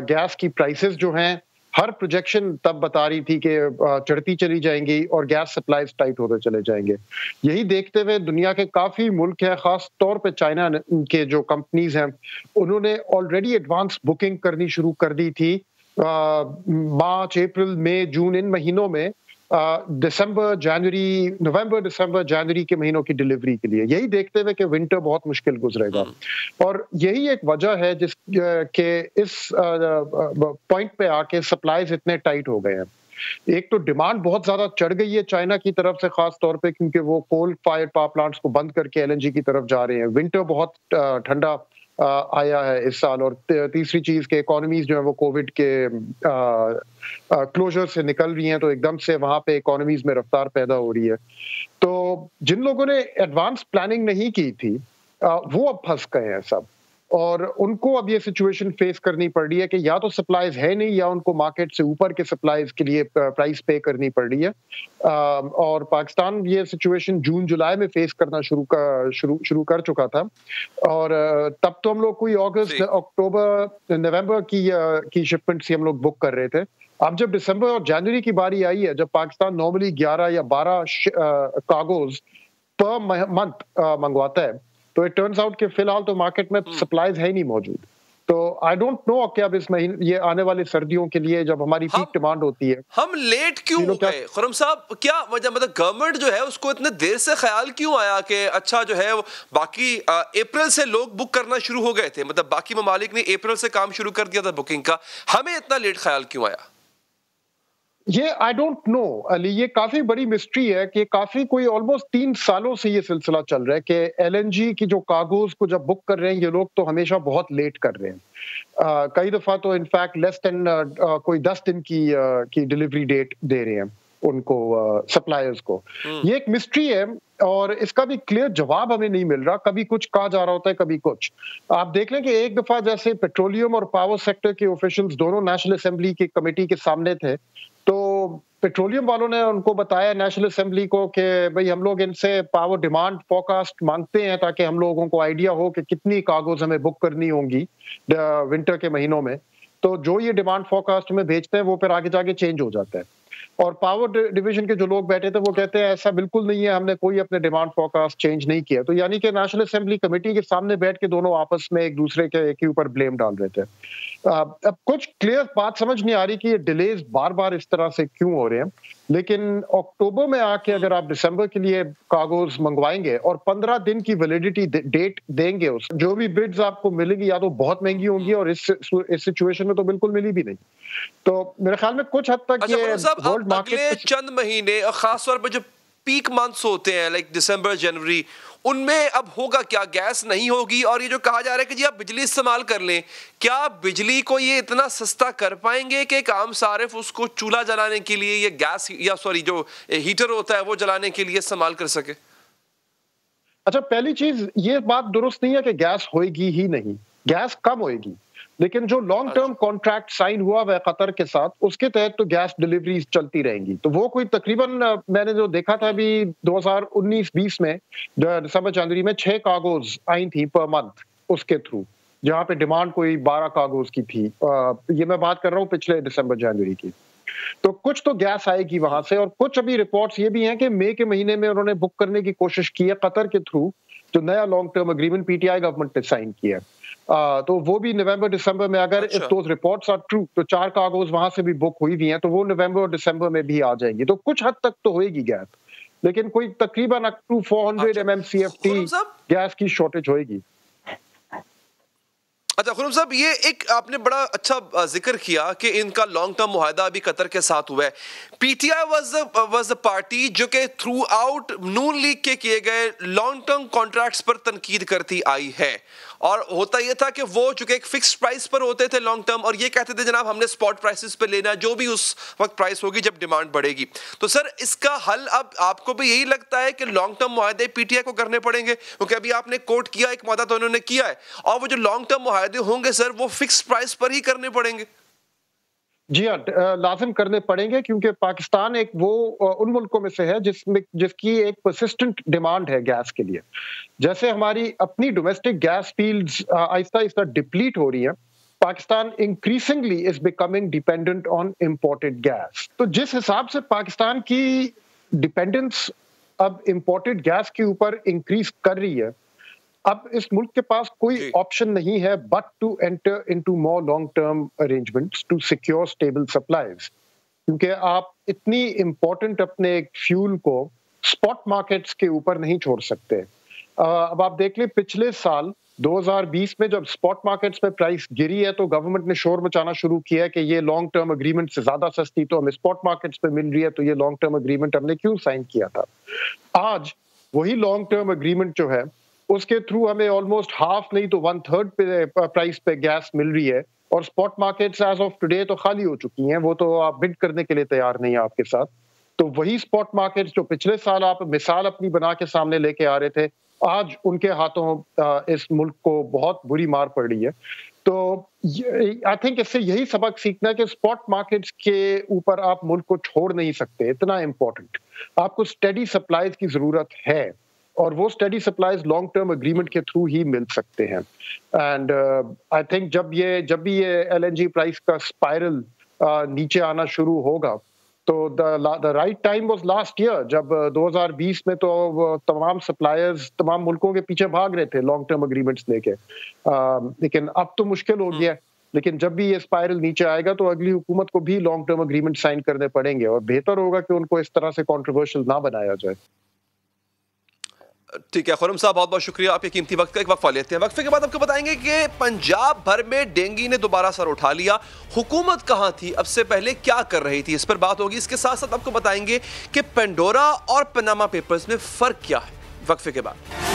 गैस की प्राइसेस जो हैं, हर प्रोजेक्शन तब बता रही थी कि चढ़ती चली जाएंगी और गैस सप्लाईज टाइट होते चले जाएंगे। यही देखते हुए दुनिया के काफ़ी मुल्क हैं, ख़ास तौर पे चाइना के जो कंपनीज हैं, उन्होंने ऑलरेडी एडवांस बुकिंग करनी शुरू कर दी थी। मार्च, अप्रैल, मई, जून, इन महीनों में दिसंबर, जनवरी, नवंबर, दिसंबर, जनवरी के महीनों की डिलीवरी के लिए, यही देखते हुए कि विंटर बहुत मुश्किल गुजरेगा। और यही एक वजह है जिस के इस पॉइंट पे आके सप्लाईज इतने टाइट हो गए हैं। एक तो डिमांड बहुत ज्यादा चढ़ गई है चाइना की तरफ से, खास तौर पे क्योंकि वो कोल फायर पावर प्लांट्स को बंद करके LNG की तरफ जा रहे हैं। विंटर बहुत ठंडा आया है इस साल। और तीसरी चीज के इकोनॉमीज जो है वो कोविड के क्लोजर से निकल रही हैं, तो एकदम से वहां पे इकोनॉमीज में रफ्तार पैदा हो रही है। तो जिन लोगों ने एडवांस प्लानिंग नहीं की थी वो अब फंस गए हैं सब, और उनको अब ये सिचुएशन फेस करनी पड़ रही है कि या तो सप्लाईज है नहीं या उनको मार्केट से ऊपर के सप्लाईज के लिए प्राइस पे करनी पड़ रही है। और पाकिस्तान ये सिचुएशन जून जुलाई में फेस करना शुरू कर चुका था, और तब तो हम लोग कोई अगस्त, अक्टूबर, नवंबर की शिपमेंट से हम लोग बुक कर रहे थे। अब जब दिसंबर और जनवरी की बारी आई है, जब पाकिस्तान नॉर्मली 11 या 12 कार्गोज पर मंथ मंगवाता है, तो इट टर्न्स आउट कि फिलहाल तो मार्केट में सप्लाईज है ही नहीं मौजूद। तो आई डोंट नो कि अब इस महीने, ये आने वाली सर्दियों के लिए जब हमारी पीक डिमांड होती है, हम लेट क्यों हो गए? खुर्रम साहब, क्या वजह, मतलब गवर्नमेंट जो है उसको इतने देर से ख्याल क्यों आया कि अच्छा जो है बाकी अप्रैल से लोग बुक करना शुरू हो गए थे, मतलब बाकी ममालिक ने अप्रैल से काम शुरू कर दिया था बुकिंग का, हमें इतना लेट ख्याल क्यों आया? ये आई डोंट नो अली, ये काफी बड़ी मिस्ट्री है कि काफी कोई ऑलमोस्ट 3 सालों से ये सिलसिला चल रहा है कि LNG की जो कार्गोज को जब बुक कर रहे हैं ये लोग, तो हमेशा बहुत लेट कर रहे हैं। कई दफा तो इनफैक्ट लेस देन कोई 10 दिन की डिलीवरी डेट दे रहे हैं उनको, सप्लायर्स को। ये एक मिस्ट्री है और इसका भी क्लियर जवाब हमें नहीं मिल रहा। कभी कुछ कहा जा रहा होता है, कभी कुछ। आप देख लें कि एक दफा जैसे पेट्रोलियम और पावर सेक्टर के ऑफिशियल्स दोनों नेशनल असेंबली की कमेटी के सामने थे, तो पेट्रोलियम वालों ने उनको बताया नेशनल असेंबली को कि भाई हम लोग इनसे पावर डिमांड फोरकास्ट मांगते हैं ताकि हम लोगों को आइडिया हो कि कितनी कार्गोज हमें बुक करनी होंगी विंटर के महीनों में। तो जो ये डिमांड फोरकास्ट में भेजते हैं वो फिर आगे जाके चेंज हो जाता है। और पावर डिवीजन के जो लोग बैठे थे वो कहते हैं ऐसा बिल्कुल नहीं है, हमने कोई अपने डिमांड फोरकास्ट चेंज नहीं किया। तो यानी कि नेशनल असेंबली कमेटी के सामने बैठ के दोनों आपस में एक दूसरे के ऊपर ब्लेम डाल रहे थे। अब कुछ क्लियर बात समझ नहीं आ रही कि ये डिलेज बार बार इस तरह से क्यों हो रहे हैं। लेकिन अक्टूबर में आके अगर आप दिसंबर के लिए कार्गोज मंगवाएंगे और 15 दिन की वैलिडिटी डेट देंगे, उस जो भी बिड्स आपको मिलेगी या तो बहुत महंगी होंगी और इस सिचुएशन में तो बिल्कुल मिली भी नहीं। तो मेरे ख्याल में कुछ हद तक ये वर्ल्ड मार्केट अगले चंद महीने खासतौर पर जो पीक मंथ्स होते हैं लाइक दिसंबर जनवरी, उनमें अब होगा क्या? गैस नहीं होगी और ये जो कहा जा रहा है कि जी आप बिजली इस्तेमाल कर लें, क्या बिजली को ये इतना सस्ता कर पाएंगे कि काम सारिफ उसको चूल्हा जलाने के लिए ये गैस या जो हीटर होता है वो जलाने के लिए इस्तेमाल कर सके? अच्छा, पहली चीज ये बात दुरुस्त नहीं है कि गैस होएगी ही नहीं, गैस कम होएगी, लेकिन जो लॉन्ग टर्म कॉन्ट्रैक्ट साइन हुआ है कतर के साथ, उसके तहत तो गैस डिलीवरी चलती रहेंगी। तो वो कोई तकरीबन मैंने जो देखा था अभी 2019-20 में दिसंबर जनवरी में 6 कार्गोज आई थी पर मंथ उसके थ्रू, जहां पे डिमांड कोई 12 कार्गोज की थी। ये मैं बात कर रहा हूँ पिछले दिसंबर जनवरी की। तो कुछ तो गैस आएगी वहां से, और कुछ अभी रिपोर्ट्स ये भी हैं कि मई के महीने में उन्होंने बुक करने की कोशिश की है कतर के थ्रू, जो नया long term agreement PTI government ने साइन किया है। तो वो भी नवंबर दिसंबर में, अगर if those reports are true, तो 4 कार्गोज वहां से भी बुक हुई भी हैं, तो वो नवंबर और दिसंबर में भी आ जाएंगी। तो कुछ हद तक तो होएगी गैस, लेकिन कोई तकरीबन 400 MMCFT गैस की शॉर्टेज होएगी। अच्छा खुर्रम साहब, ये एक आपने बड़ा अच्छा जिक्र किया कि इनका लॉन्ग टर्म मुआहदा अभी कतर के साथ हुआ है। पीटीआई वाज द पार्टी जो कि थ्रू आउट नून लीग के किए गए लॉन्ग टर्म कॉन्ट्रैक्ट्स पर तनकीद करती आई है, और होता यह था कि वो चूंकि एक फिक्स्ड प्राइस पर होते थे लॉन्ग टर्म, और ये कहते थे जनाब हमने स्पॉट प्राइसेस पे लेना, जो भी उस वक्त प्राइस होगी जब डिमांड बढ़ेगी। तो सर इसका हल अब आपको भी यही लगता है कि लॉन्ग टर्म मुआहदे पीटीआई को करने पड़ेंगे? क्योंकि अभी आपने कोट किया, एक मुआहदा तो उन्होंने किया है, और वो जो लॉन्ग टर्म मुआहदे होंगे सर वो फिक्स्ड प्राइस पर ही करने पड़ेंगे। जी हाँ, लाजिम करने पड़ेंगे, क्योंकि पाकिस्तान एक वो उन मुल्कों में से है जिसकी एक परसिस्टेंट डिमांड है गैस के लिए। जैसे हमारी अपनी domestic gas fields Aahista Aahista deplete हो रही है, Pakistan increasingly is becoming dependent on imported gas. तो जिस हिसाब से पाकिस्तान की डिपेंडेंस अब इंपोर्टेड गैस के ऊपर इंक्रीज कर रही है, अब इस मुल्क के पास कोई ऑप्शन नहीं है but to enter into more long term arrangements to secure stable supplies, क्योंकि आप इतनी इंपॉर्टेंट अपने फ्यूल को स्पॉट मार्केट्स के ऊपर नहीं छोड़ सकते। अब आप देख लें, पिछले साल 2020 में जब स्पॉट मार्केट्स में प्राइस गिरी है, तो गवर्नमेंट ने शोर मचाना शुरू किया कि ये लॉन्ग टर्म एग्रीमेंट से ज्यादा सस्ती तो हमें स्पॉट मार्केट्स पे मिल रही है, तो ये लॉन्ग टर्म एग्रीमेंट हमने क्यों साइन किया था। आज वही लॉन्ग टर्म एग्रीमेंट जो है उसके थ्रू हमें ऑलमोस्ट हाफ नहीं तो 1/3 पे प्राइस पे गैस मिल रही है, और spot markets as of today तो खाली हो चुकी हैं, वो तो आप बिड करने के लिए तैयार नहीं है आपके साथ। तो वही स्पॉट मार्केट्स जो पिछले साल आप मिसाल अपनी बना के सामने लेके आ रहे थे, आज उनके हाथों इस मुल्क को बहुत बुरी मार पड़ रही है। तो आई थिंक इससे यही सबक सीखना है कि स्पॉट मार्केट्स के ऊपर आप मुल्क को छोड़ नहीं सकते, इतना इम्पोर्टेंट। आपको स्टेडी सप्लाईज की जरूरत है, और वो study supplies long term agreement के थ्रू ही मिल सकते हैं। एंड आई थिंक जब भी ये LNG प्राइस का स्पाइरल नीचे आना शुरू होगा, तो the right time was last year, जब 2020 में तो तमाम सप्लायर्स तमाम मुल्कों के पीछे भाग रहे थे लॉन्ग टर्म एग्रीमेंट्स लेके, लेकिन अब तो मुश्किल हो गया। लेकिन जब भी ये स्पाइरल नीचे आएगा तो अगली हुकूमत को भी लॉन्ग टर्म एग्रीमेंट साइन करने पड़ेंगे, और बेहतर होगा कि उनको इस तरह से कॉन्ट्रोवर्शियल ना बनाया जाए। ठीक है खुर्रम साहब, बहुत बहुत शुक्रिया, आपके कीमती वक्त का एक वक्फा लेते हैं। वक्फे के बाद आपको बताएंगे कि पंजाब भर में डेंगू ने दोबारा सर उठा लिया, हुकूमत कहां थी, अब से पहले क्या कर रही थी, इस पर बात होगी। इसके साथ साथ आपको बताएंगे कि पेंडोरा और पनामा पेपर्स में फर्क क्या है। वक्फे के बाद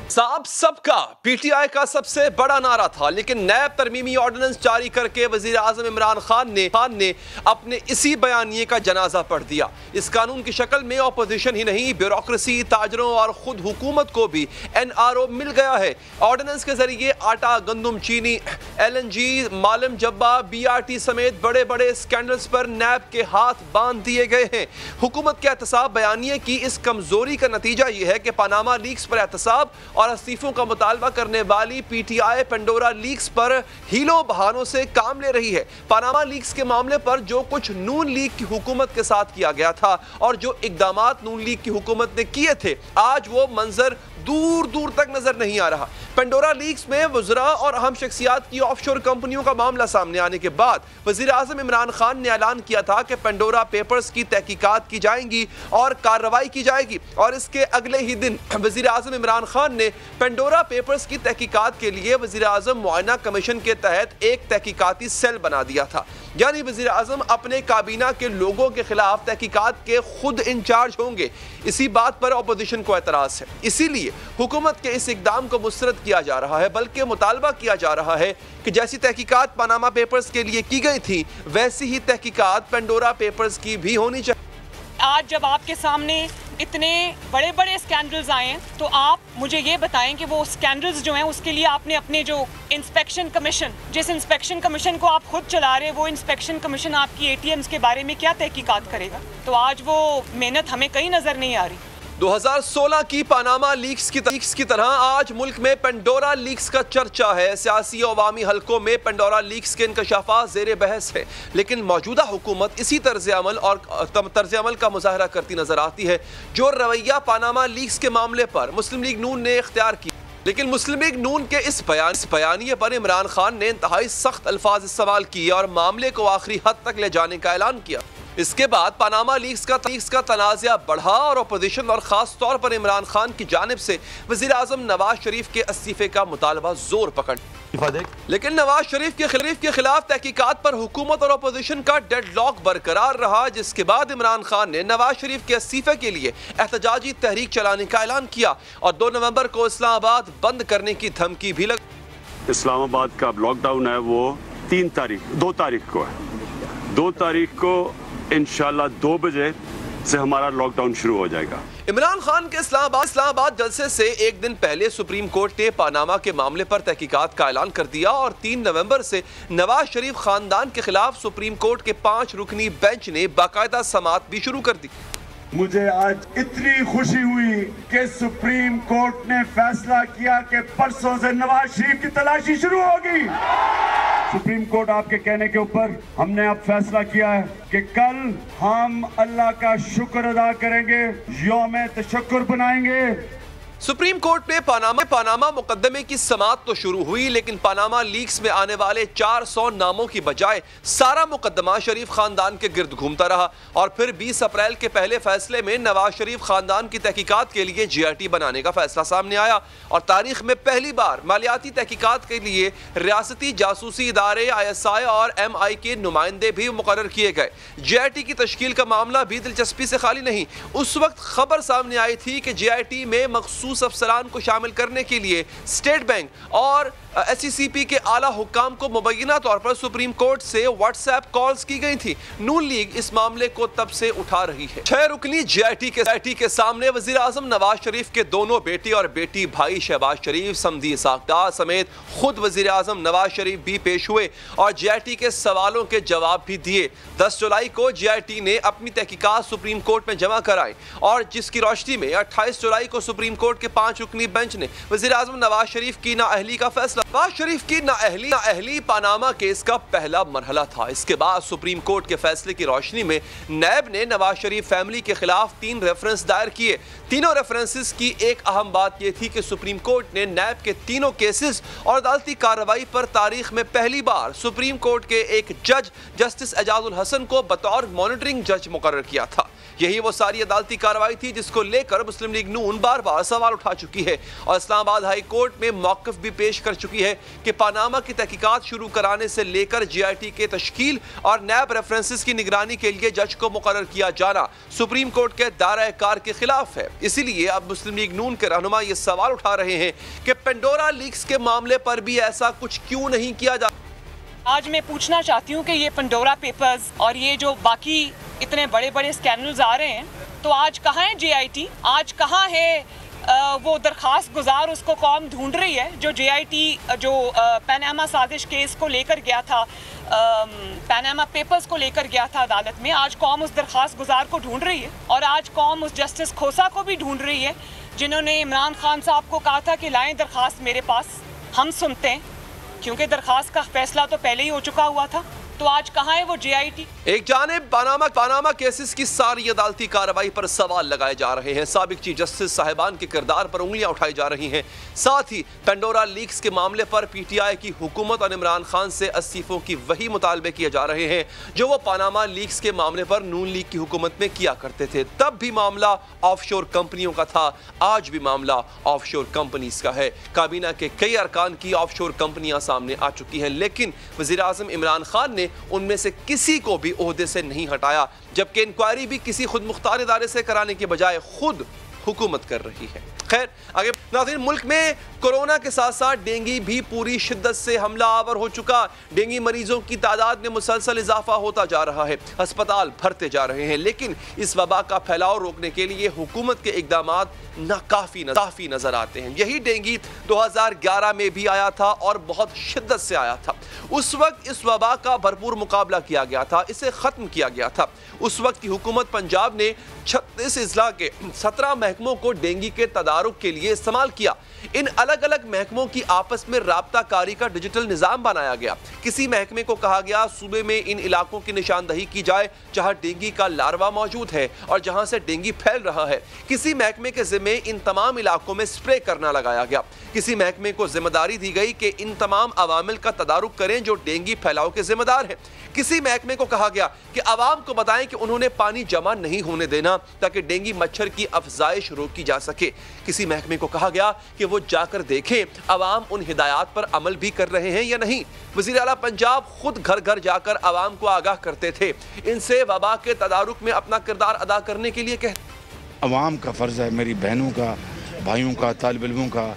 साहब सबका पीटीआई का सबसे बड़ा नारा था, लेकिन नैब तरमीमी ऑर्डिनेंस जारी करके वजीर आजम इमरान खान ने अपने इसी बयानिए का जनाजा पढ़ दिया। इस कानून की शक्ल में ऑपोजिशन ही नहीं, ब्यूरोक्रेसी, ताजरों और खुद हुकूमत को भी NRO मिल गया है। ऑर्डिनेंस के जरिए आटा, गंदम, चीनी, LNG, मालम जब्बा, BRT समेत बड़े बड़े स्कैंडल्स पर नैब के हाथ बांध दिए गए हैं। हुकूमत के एहतसाब बयानिए की इस कमजोरी का नतीजा यह है कि पनामा लीक्स पर एहतसाब और इस्तीफों का मुतालबा करने वाली पीटीआई पेंडोरा लीक्स पर हीलों बहानों से काम ले रही है। पनामा लीक्स के मामले पर जो कुछ नून लीग की हुकूमत के साथ किया गया था और जो इकदामात नून लीग की हुकूमत ने किए थे, आज वो मंजर दूर दूर तक नजर नहीं आ रहा। पेंडोरा लीक्स में वज़रा और अहम शख्सियात की ऑफशोर कंपनियों का मामला सामने आने के बाद वज़ीर आज़म इमरान खान ने ऐलान किया था कि पेंडोरा पेपर्स की तहकीकात की जाएंगी और कार्रवाई की जाएगी, और इसके अगले ही दिन वज़ीर आज़म इमरान खान ने पेंडोरा पेपर्स की तहकीकात के लिए वज़ीर आज़म मुआयना कमीशन के तहत एक तहकीकाती सेल बना दिया था। यानी वज़ीर आज़म अपने काबीना के लोगों के खिलाफ तहकीकात के खुद इंचार्ज होंगे। इसी बात पर अपोजिशन को एतराज़ है, इसीलिए हुकूमत के इस इकदाम को मुस्तरद किया जा रहा है, बल्कि मुतालबा किया जा रहा है कि जैसी तहकीकात पनामा पेपर्स के लिए की गई थी वैसी ही तहकीकात पेंडोरा पेपर्स की भी होनी चाहिए। आज जब आपके सामने इतने बड़े बड़े स्कैंडल्स आए हैं तो आप मुझे ये बताएं कि वो स्कैंडल्स जो हैं उसके लिए आपने अपने जो इंस्पेक्शन कमीशन, जिस इंस्पेक्शन कमीशन को आप खुद चला रहे, वो इंस्पेक्शन कमीशन आपकी एटीएम्स के बारे में क्या तहकीकात करेगा? तो आज वो मेहनत हमें कहीं नज़र नहीं आ रही। 2016 की पनामा लीक्स की तरह आज मुल्क में पेंडोरा लीक्स का चर्चा है। सियासी और अवामी हलकों में पेंडोरा लीक्स के इंकशाफात ज़ेरे बहस है, लेकिन मौजूदा हुकूमत इसी तर्ज अमल का मुजाहरा करती नजर आती है जो रवैया पनामा लीक्स के मामले पर मुस्लिम लीग नून ने इख्तियार किया। लेकिन मुस्लिम लीग नून के इस बयानिए पर इमरान खान ने इंतहाई सख्त अल्फाज इस्तेमाल किए और मामले को आखिरी हद तक ले जाने का ऐलान किया। इसके बाद पनामा लीक्स का तनाज़ा बढ़ा और अपोजिशन और ख़ास तौर पर इमरान खान की जानिब से वज़ीर आज़म नवाज शरीफ के इस्तीफ़े का मुतालबा जोर पकड़, लेकिन नवाज शरीफ के खिलाफ तहकीकात पर हुकूमत और अपोजिशन का डेडलॉक बरकरार रहा, जिसके बाद इमरान खान ने नवाज शरीफ के इस्तीफ़े के लिए एहतजाजी तहरीक चलाने का ऐलान किया और 2 नवंबर को इस्लामाबाद बंद करने की धमकी भी लगी। इस्लामाबाद का लॉकडाउन है वो 2 तारीख को है। 2 तारीख को इंशाल्लाह 2 बजे से हमारा लॉकडाउन शुरू हो जाएगा। इमरान खान के इस्लामाबाद जलसे से एक दिन पहले सुप्रीम कोर्ट ने पनामा के मामले पर तहकीकात का ऐलान कर दिया और 3 नवंबर से नवाज शरीफ खानदान के खिलाफ सुप्रीम कोर्ट के 5 रुकनी बेंच ने बाकायदा समाअत भी शुरू कर दी। मुझे आज इतनी खुशी हुई कि सुप्रीम कोर्ट ने फैसला किया कि परसों से नवाज शरीफ की तलाशी शुरू होगी। सुप्रीम कोर्ट आपके कहने के ऊपर हमने अब फैसला किया है कि कल हम अल्लाह का शुक्र अदा करेंगे, यौम तशक्कुर बनाएंगे। सुप्रीम कोर्ट में पनामा मुकदमे की समाअत तो शुरू हुई, लेकिन पनामा लीक्स में आने वाले 400 नामों की बजाय सारा मुकदमा शरीफ खानदान के गिर्द घूमता रहा और फिर 20 अप्रैल के पहले फैसले में नवाज शरीफ खानदान की तहकीकात के लिए GRT बनाने का फैसला सामने आया और तारीख में पहली बार मालियाती तहकीकात के लिए रियासती जासूसी इदारे ISI और MI के नुमाइंदे भी मुकर्रर किए गए। GRT की तश्कील का मामला भी दिलचस्पी से खाली नहीं। उस वक्त खबर सामने आई थी कि GRT में मखसूस अफसरान को शामिल करने के लिए स्टेट बैंक और SECP के आला हुक्काम को मुबैना तौर पर सुप्रीम कोर्ट से व्हाट्सएप कॉल्स की गई थी। नून लीग इस मामले को तब से उठा रही है। 6 रुकनी GRT के सामने वजीर आजम नवाज शरीफ के दोनों बेटे और बेटी भाई शहबाज शरीफ, समदी इसाकदार समेत खुद वजीर आजम नवाज शरीफ भी पेश हुए और GRT के सवालों के जवाब भी दिए। 10 जुलाई को GRT ने अपनी तहकीकात सुप्रीम कोर्ट में जमा कराई और जिसकी रोशनी में 28 जुलाई को सुप्रीम कोर्ट के 5 रुकनी बेंच ने वजीर आजम नवाज शरीफ की नाअहली का फैसला। नवाज शरीफ की नाअहली पनामा केस का पहला मरहला था। इसके बाद सुप्रीम कोर्ट के फैसले की रोशनी में नैब ने नवाज शरीफ फैमिली के खिलाफ 3 रेफरेंस दायर किए। तीनों रेफरेंसेस की एक अहम बात यह थी कि सुप्रीम कोर्ट ने नैब के तीनों केसेस और अदालती कार्रवाई पर तारीख में पहली बार सुप्रीम कोर्ट के एक जज जस्टिस एजाजुल हसन को बतौर मॉनिटरिंग जज मुकर्रर किया था। यही वो सारी अदालती कार्रवाई थी जिसको लेकर मुस्लिम लीग नून बार बार सवाल उठा चुकी है और इस्लामाबाद हाई कोर्ट में मौक़िफ़ भी पेश कर चुकी है कि पनामा की तहकीकात शुरू कराने से लेकर GRT के तश्कील और नैब रेफरेंसेस की निगरानी के लिए जज को मुकर्रर किया जाना सुप्रीम कोर्ट के दायरा-ए-कार के खिलाफ है। इसीलिए अब मुस्लिम लीग नून के रहनुमा ये सवाल उठा रहे हैं कि पेंडोरा लीक्स के मामले पर भी ऐसा कुछ क्यों नहीं किया जा। आज मैं पूछना चाहती हूँ कि ये पेंडोरा पेपर्स और ये जो बाकी इतने बड़े बड़े स्कैंडल्स आ रहे हैं, तो आज कहाँ है GIT? आज कहाँ है वो दरखास्त गुजार? उसको कौम ढूंढ रही है जो GIT जो पनामा साजिश केस को लेकर गया था, पनामा पेपर्स को लेकर गया था अदालत में। आज कौम उस दरखास्त गुजार को ढूंढ रही है और आज कौम उस जस्टिस खोसा को भी ढूंढ रही है जिन्होंने इमरान खान साहब को कहा था कि लाएं दरखास्त मेरे पास, हम सुनते हैं, क्योंकि दरखास्त का फैसला तो पहले ही हो चुका हुआ था। तो आज कहाँ है वो JIT? एक जानिब पानामा केसेस की सारी अदालती कार्रवाई पर सवाल लगाए जा रहे हैं, साबिक चीफ जस्टिस साहिबान के किरदार पर उंगलियां उठाई जा रही हैं। साथ ही पेंडोरा लीक्स के मामले पर PTI की हुकूमत और इमरान खान से इस्तीफों की वही मुतालबे किए जा रहे हैं जो वो पानामा लीक्स के मामले पर नून लीग की हुकूमत में किया करते थे। तब भी मामला ऑफशोर कंपनियों का था, आज भी मामला ऑफशोर कंपनीज का है। काबीना के कई अरकान की ऑफशोर कंपनियां सामने आ चुकी हैं, लेकिन वज़ीर आज़म इमरान खान ने उनमें से किसी को भी ओहदे से नहीं हटाया, जबकि इंक्वायरी भी किसी खुद मुख्तार इदारे से कराने के बजाय खुद हुकूमत कर रही है। खैर आगे नाज़रीन, मुल्क में कोरोना के साथ साथ डेंगू भी पूरी शिद्दत से हमला आवर हो चुका। डेंगू मरीजों की तादाद में मुसलसल इजाफा होता जा रहा है, अस्पताल भरते जा रहे हैं, लेकिन इस वबा का फैलाव रोकने के लिए हुकूमत के इकदामात नाकाफी नजर आते हैं। यही डेंगू 2011 में भी आया था और बहुत शिद्दत से आया था। उस वक्त इस वबा का भरपूर मुकाबला किया गया था, इसे खत्म किया गया था। उस वक्त की हुकूमत पंजाब ने 36 अजला के 17 महकमों को डेंगू के तदारुक के लिए इस्तेमाल किया। इन अलग अलग महकमों की आपस में राब्ता कारी का डिजिटल निज़ाम बनाया गया। किसी महकमे को कहा गया सूबे में इन इलाकों की निशानदही की जाए जहां डेंगू का लार्वा मौजूद है और जहां से डेंगू फैल रहा है। किसी महकमे के जिम्मे इन तमाम इलाकों में स्प्रे करना लगाया गया। किसी महकमे को जिम्मेदारी दी गई कि इन तमाम अवामिल का तदारुक करें जो डेंगू फैलाव के जिम्मेदार हैं। किसी महकमे को कहा गया कि आवाम को बताएं कि उन्होंने पानी जमा नहीं होने देना ताकि डेंगू मच्छर की अफजाइश रोकी जा सके। किसी महकमे को कहा गया कि वो जाकर देखें अवाम उन हिदायत पर अमल भी कर रहे हैं या नहीं। वज़ीर आला पंजाब खुद घर घर जाकर अवाम को आगाह करते थे, इनसे वबा के तदारुक में अपना किरदार अदा करने के लिए कहते। अवाम का फ़र्ज़ है, मेरी बहनों का, भाइयों का, तालिब इल्मों का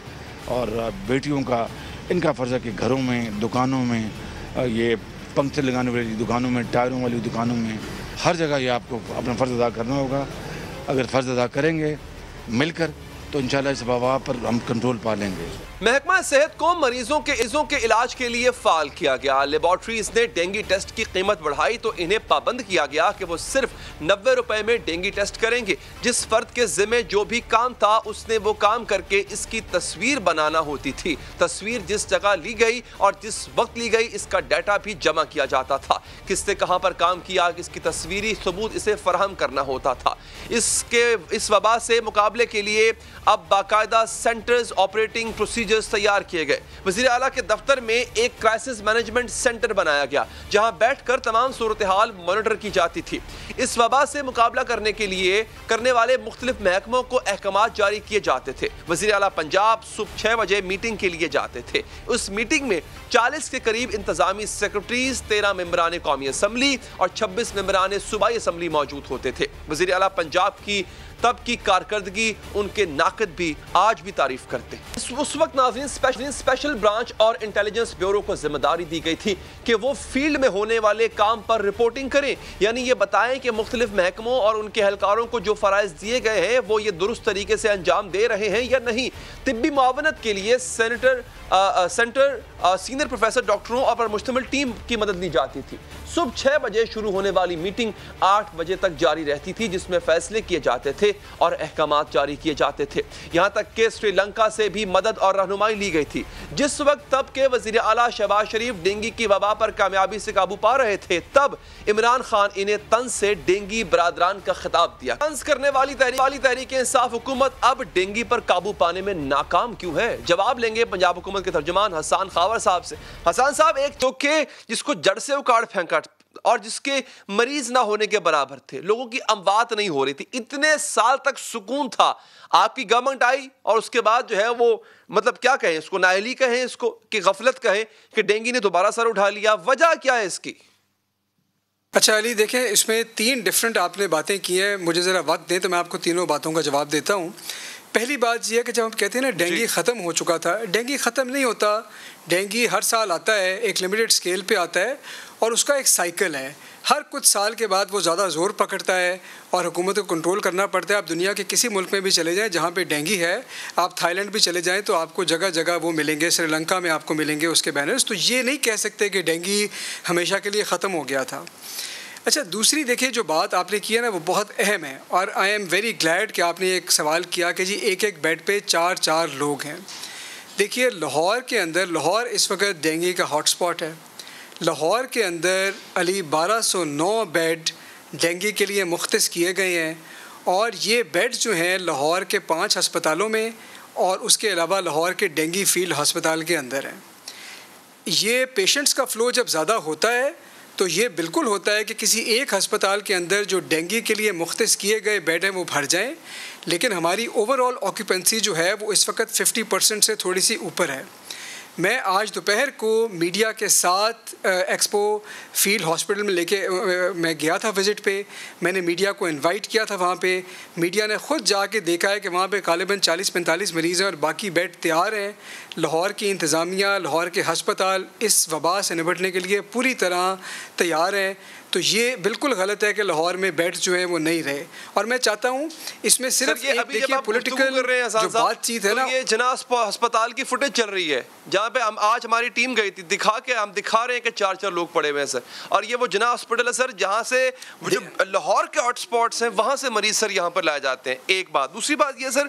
और बेटियों का, इनका फ़र्ज़ है कि घरों में, दुकानों में, ये पंक्चर लगाने वाली दुकानों में, टायरों वाली दुकानों में, हर जगह ये आपको अपना फ़र्ज़ अदा करना होगा। अगर फ़र्ज़ अदा करेंगे मिलकर तो इंशाल्लाह इस वबा पर हम कंट्रोल पा लेंगे। महकमा सेहत को मरीजों के इलाज के लिए फाल किया गया। लेबॉर्ट्रीज ने डेंगू टेस्ट की कीमत बढ़ाई तो इन्हें पाबंद किया गया कि वो सिर्फ 90 रुपए में डेंगू टेस्ट करेंगे। जिस फर्द के जिम्मे जो भी काम था उसने वो काम करके इसकी तस्वीर बनाना होती थी। तस्वीर जिस जगह ली गई और जिस वक्त ली गई इसका डाटा भी जमा किया जाता था। किसने कहाँ पर काम किया इसकी तस्वीरी सबूत इसे फराहम करना होता था। इस वबा से मुकाबले के लिए अब बाकायदा सेंटर्स ऑपरेटिंग प्रोसीजर्स तैयार किए गए। वज़ीर आला के दफ्तर में एक क्राइसिस मैनेजमेंट सेंटर बनाया गया जहां बैठकर तमाम सूरत हाल मॉनिटर की जाती थी। इस वबा से मुकाबला करने के लिए करने वाले मुख्तलिफ महकमों को अहकामात जारी किए जाते थे। वज़ीर आला पंजाब सुबह 6 बजे मीटिंग के लिए जाते थे। उस मीटिंग में 40 के करीब इंतजामी सेक्रेटरीज, 13 मेंबरान कौमी असम्बली और 26 मेंबरान सूबाई असम्बली मौजूद होते थे। वज़ीर आला पंजाब की तब की कारकर्दगी उनके नाकद भी आज भी तारीफ करते हैं। उस वक्त नाज़रीन स्पेशल ब्रांच और इंटेलिजेंस ब्यूरो को जिम्मेदारी दी गई थी कि वो फील्ड में होने वाले काम पर रिपोर्टिंग करें, यानी ये बताएं कि मुख्तलिफ महकमों और उनके एहलकारों को जो फ़राइज़ दिए गए हैं वो ये दुरुस्त तरीके से अंजाम दे रहे हैं या नहीं। तिब्बी मुआवनत के लिए सेंटर सीनियर प्रोफेसर डॉक्टरों और मुश्तमिल टीम की मदद ली जाती थी। सुबह 6 बजे शुरू होने वाली मीटिंग 8 बजे तक जारी रहती थी, जिसमें फैसले किए जाते थे और अहकामात जारी किए जाते थे। यहाँ तक कि श्रीलंका से भी मदद और रहनुमाई ली गई थी। जिस वक्त तब के वज़ीर आला शहबाज शरीफ डेंगू की वबा पर कामयाबी से काबू पा रहे थे, तब इमरान खान इन्हें तंज से डेंगू बरादरान का खिताब दिया। तंज करने वाली तहरीक इंसाफ हुकूमत अब डेंगू पर काबू पाने में नाकाम क्यों है? जवाब लेंगे पंजाब हुकूमत के तर्जुमान हसन खावर साहब से। हसन साहब, एक चौके जिसको जड़ से उखाड़ फेंका और जिसके मरीज ना होने के बराबर थे, लोगों की अमवात नहीं हो रही थी, इतने साल तक सुकून था। आपकी गवर्नमेंट आई और उसके बाद जो है वो मतलब क्या कहें इसको, नाअहली कहें इसको कि गफलत कहें कि डेंगू ने दोबारा सर उठा लिया। वजह क्या है इसकी? अच्छा अली, देखें इसमें 3 डिफरेंट आपने बातें की हैं। मुझे ज़रा वक्त दें तो मैं आपको तीनों बातों का जवाब देता हूँ। पहली बात यह है कि जब हम कहते हैं ना डेंगू ख़त्म हो चुका था, डेंगू ख़त्म नहीं होता। डेंगू हर साल आता है, एक लिमिटेड स्केल पे आता है और उसका एक साइकिल है। हर कुछ साल के बाद वो ज़्यादा ज़ोर पकड़ता है और हुकूमत को कंट्रोल करना पड़ता है। आप दुनिया के किसी मुल्क में भी चले जाएं जहाँ पे डेंगू है, आप थाईलैंड भी चले जाएं तो आपको जगह जगह वो मिलेंगे, श्रीलंका में आपको मिलेंगे उसके बैनर्स। तो ये नहीं कह सकते कि डेंगू हमेशा के लिए ख़त्म हो गया था। अच्छा, दूसरी देखिए जो बात आपने की है ना वो बहुत अहम है, और आई एम वेरी ग्लैड कि आपने एक सवाल किया कि जी एक एक बेड पे 4 लोग हैं। देखिए लाहौर के अंदर, लाहौर इस वक्त डेंगू का हॉटस्पॉट है। लाहौर के अंदर अली 1209 बेड डेंगू के लिए मुख्तस किए गए हैं, और ये बेड जो हैं लाहौर के 5 अस्पतालों में और उसके अलावा लाहौर के डेंगू फील्ड हस्पताल के अंदर हैं। ये पेशेंट्स का फ़्लो जब ज़्यादा होता है तो ये बिल्कुल होता है कि किसी एक हस्पताल के अंदर जो डेंगू के लिए मुख्तस किए गए बेड हैं वो भर जाएं, लेकिन हमारी ओवरऑल ऑक्यूपेंसी जो है वो इस वक्त 50% से थोड़ी सी ऊपर है। मैं आज दोपहर को मीडिया के साथ एक्सपो फील्ड हॉस्पिटल में मैं गया था विज़िट पे। मैंने मीडिया को इनवाइट किया था वहाँ पे। मीडिया ने ख़ुद जाके देखा है कि वहाँ पे गालिबन 40-45 मरीज़ हैं और बाकी बेड तैयार हैं। लाहौर की इंतज़ामिया, लाहौर के हस्पताल इस वबा से निपटने के लिए पूरी तरह तैयार हैं। तो ये बिल्कुल गलत है कि लाहौर में बेड्स जो हैं वो नहीं रहे, और मैं चाहता हूँ इसमें सिर्फ एक देखिए पॉलिटिकल जो बातचीत है ना, ये जना अस्पताल की फुटेज चल रही है जहाँ पे हम आज हमारी टीम गई थी, हम दिखा रहे हैं कि 4 लोग पड़े हुए हैं सर, और ये वो जना हॉस्पिटल है सर जहाँ से जो लाहौर के हॉटस्पॉट्स हैं वहाँ से मरीज सर यहाँ पर लाए जाते हैं। एक बात, दूसरी बात ये सर,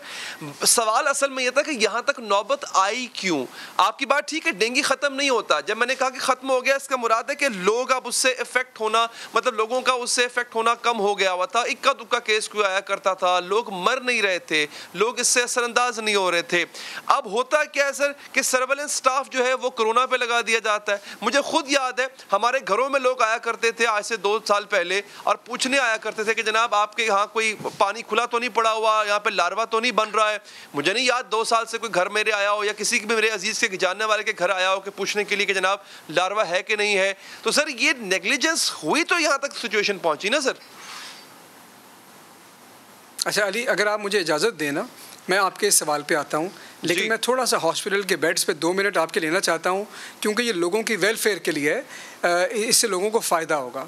सवाल असल में ये था कि यहाँ तक नौबत आई क्यों। आपकी बात ठीक है, डेंगू खत्म नहीं होता। जब मैंने कहा कि खत्म हो गया, इसका मुराद है कि लोग अब उससे इफेक्ट होना, मतलब लोगों का उससे इफेक्ट होना कम हो गया हुआ था। इक्का दुक्का केस कोई आया करता था, लोग मर नहीं रहे थे, लोग इससे असरअंदाज नहीं हो रहे थे। अब होता क्या है सर कि सर्वेलेंस स्टाफ जो है वो कोरोना पे लगा दिया जाता है। मुझे खुद याद है हमारे घरों में लोग आया करते थे आज से 2 साल पहले और पूछने आया करते थे कि जनाब आपके यहाँ कोई पानी खुला तो नहीं पड़ा हुआ, यहाँ पे लार्वा तो नहीं बन रहा है। मुझे नहीं याद 2 साल से कोई घर मेरे आया हो या किसी भी मेरे अजीज के जानने वाले के घर आया हो कि पूछने के लिए कि जनाब लार्वा है कि नहीं है। तो सर ये नेग्लिजेंस हुई तो यहाँ तक सिचुएशन पहुंची ना सर। अच्छा अली, अगर आप मुझे इजाज़त देना मैं आपके इस सवाल पे आता हूँ, लेकिन मैं थोड़ा सा हॉस्पिटल के बेड्स पे 2 मिनट आपके लेना चाहता हूँ, क्योंकि ये लोगों की वेलफेयर के लिए है, इससे लोगों को फ़ायदा होगा।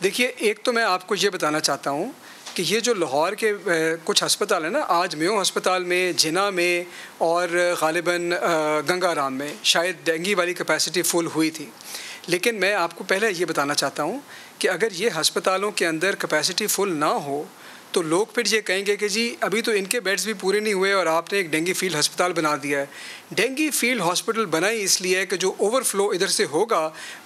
देखिए, एक तो मैं आपको ये बताना चाहता हूँ कि ये जो लाहौर के कुछ अस्पताल है ना, आज मेयो अस्पताल में, जिना में और गालिबन गंगाराम में शायद डेंगू वाली कैपेसिटी फुल हुई थी, लेकिन मैं आपको पहले ये बताना चाहता हूँ कि अगर ये अस्पतालों के अंदर कैपेसिटी फुल ना हो तो लोग फिर ये कहेंगे कि जी अभी तो इनके बेड्स भी पूरे नहीं हुए और आपने एक डेंगू फील्ड अस्पताल बना दिया है। डेंगू फील्ड हॉस्पिटल बनाई इसलिए है कि जो ओवरफ्लो इधर से होगा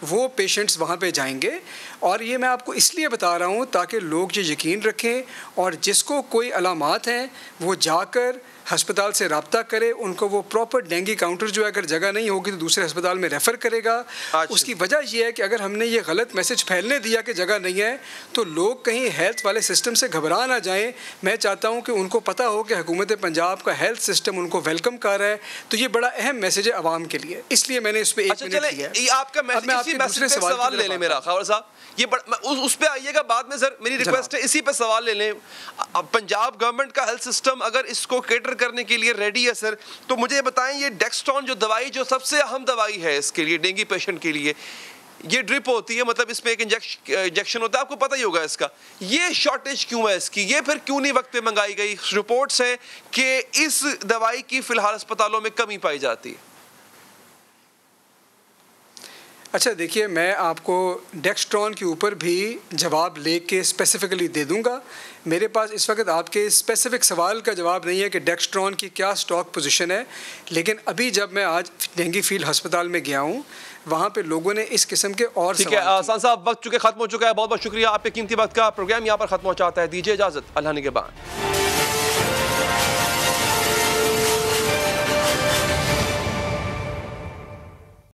वो पेशेंट्स वहाँ पे जाएंगे, और ये मैं आपको इसलिए बता रहा हूँ ताकि लोग ये यकीन रखें और जिसको कोई अलामात हैं वो जाकर हस्पताल से रब्ता करे, उनको वो प्रॉपर डेंगू काउंटर जो है अगर जगह नहीं होगी तो दूसरे अस्पताल में रेफ़र करेगा। उसकी वजह यह है कि अगर हमने ये गलत मैसेज फैलने दिया कि जगह नहीं है तो लोग कहीं हेल्थ वाले सिस्टम से घबरा ना जाएं। मैं चाहता हूं कि उनको पता हो कि हुकूमत पंजाब का हेल्थ सिस्टम उनको वेलकम कर रहा है, तो ये बड़ा अहम मैसेज है आवाम के लिए, इसलिए मैंने इस पर 1 मिनट लिया है। आपका दूसरे सवाल ले लें मेरा खबर साहब, ये उस पे आइएगा बाद में सर, मेरी रिक्वेस्ट है इसी पे सवाल ले लें। पंजाब गवर्नमेंट का हेल्थ सिस्टम अगर इसको केटर करने के लिए रेडी है सर, तो मुझे बताएं ये डेक्स्ट्रॉन जो दवाई जो सबसे अहम दवाई है इसके लिए, डेंगू पेशेंट के लिए, ये ड्रिप होती है, मतलब इसमें एक इंजेक्शन होता है, आपको पता ही होगा इसका, ये शॉर्टेज क्यों है इसकी, ये फिर क्यों नहीं वक्त पे मंगाई गई? रिपोर्ट्स हैं कि इस दवाई की फिलहाल अस्पतालों में कमी पाई जाती है। अच्छा देखिए, मैं आपको डेक्स्ट्रॉन के ऊपर भी जवाब लेके स्पेसिफिकली दे दूंगा। मेरे पास इस वक्त आपके स्पेसिफिक सवाल का जवाब नहीं है कि डेक्स्ट्रॉन की क्या स्टॉक पोजीशन है, लेकिन अभी जब मैं आज डेंगू फील्ड अस्पताल में गया हूँ वहाँ पे लोगों ने इस किस्म के और ठीक है। आसान साहब, वक्त चुके ख़त्म हो चुका है, बहुत बहुत शुक्रिया आपके कीमती वक्त का। प्रोग्राम यहाँ पर ख़त्म हो जाता है, दीजिए इजाज़त, अल्लाह निगहबान।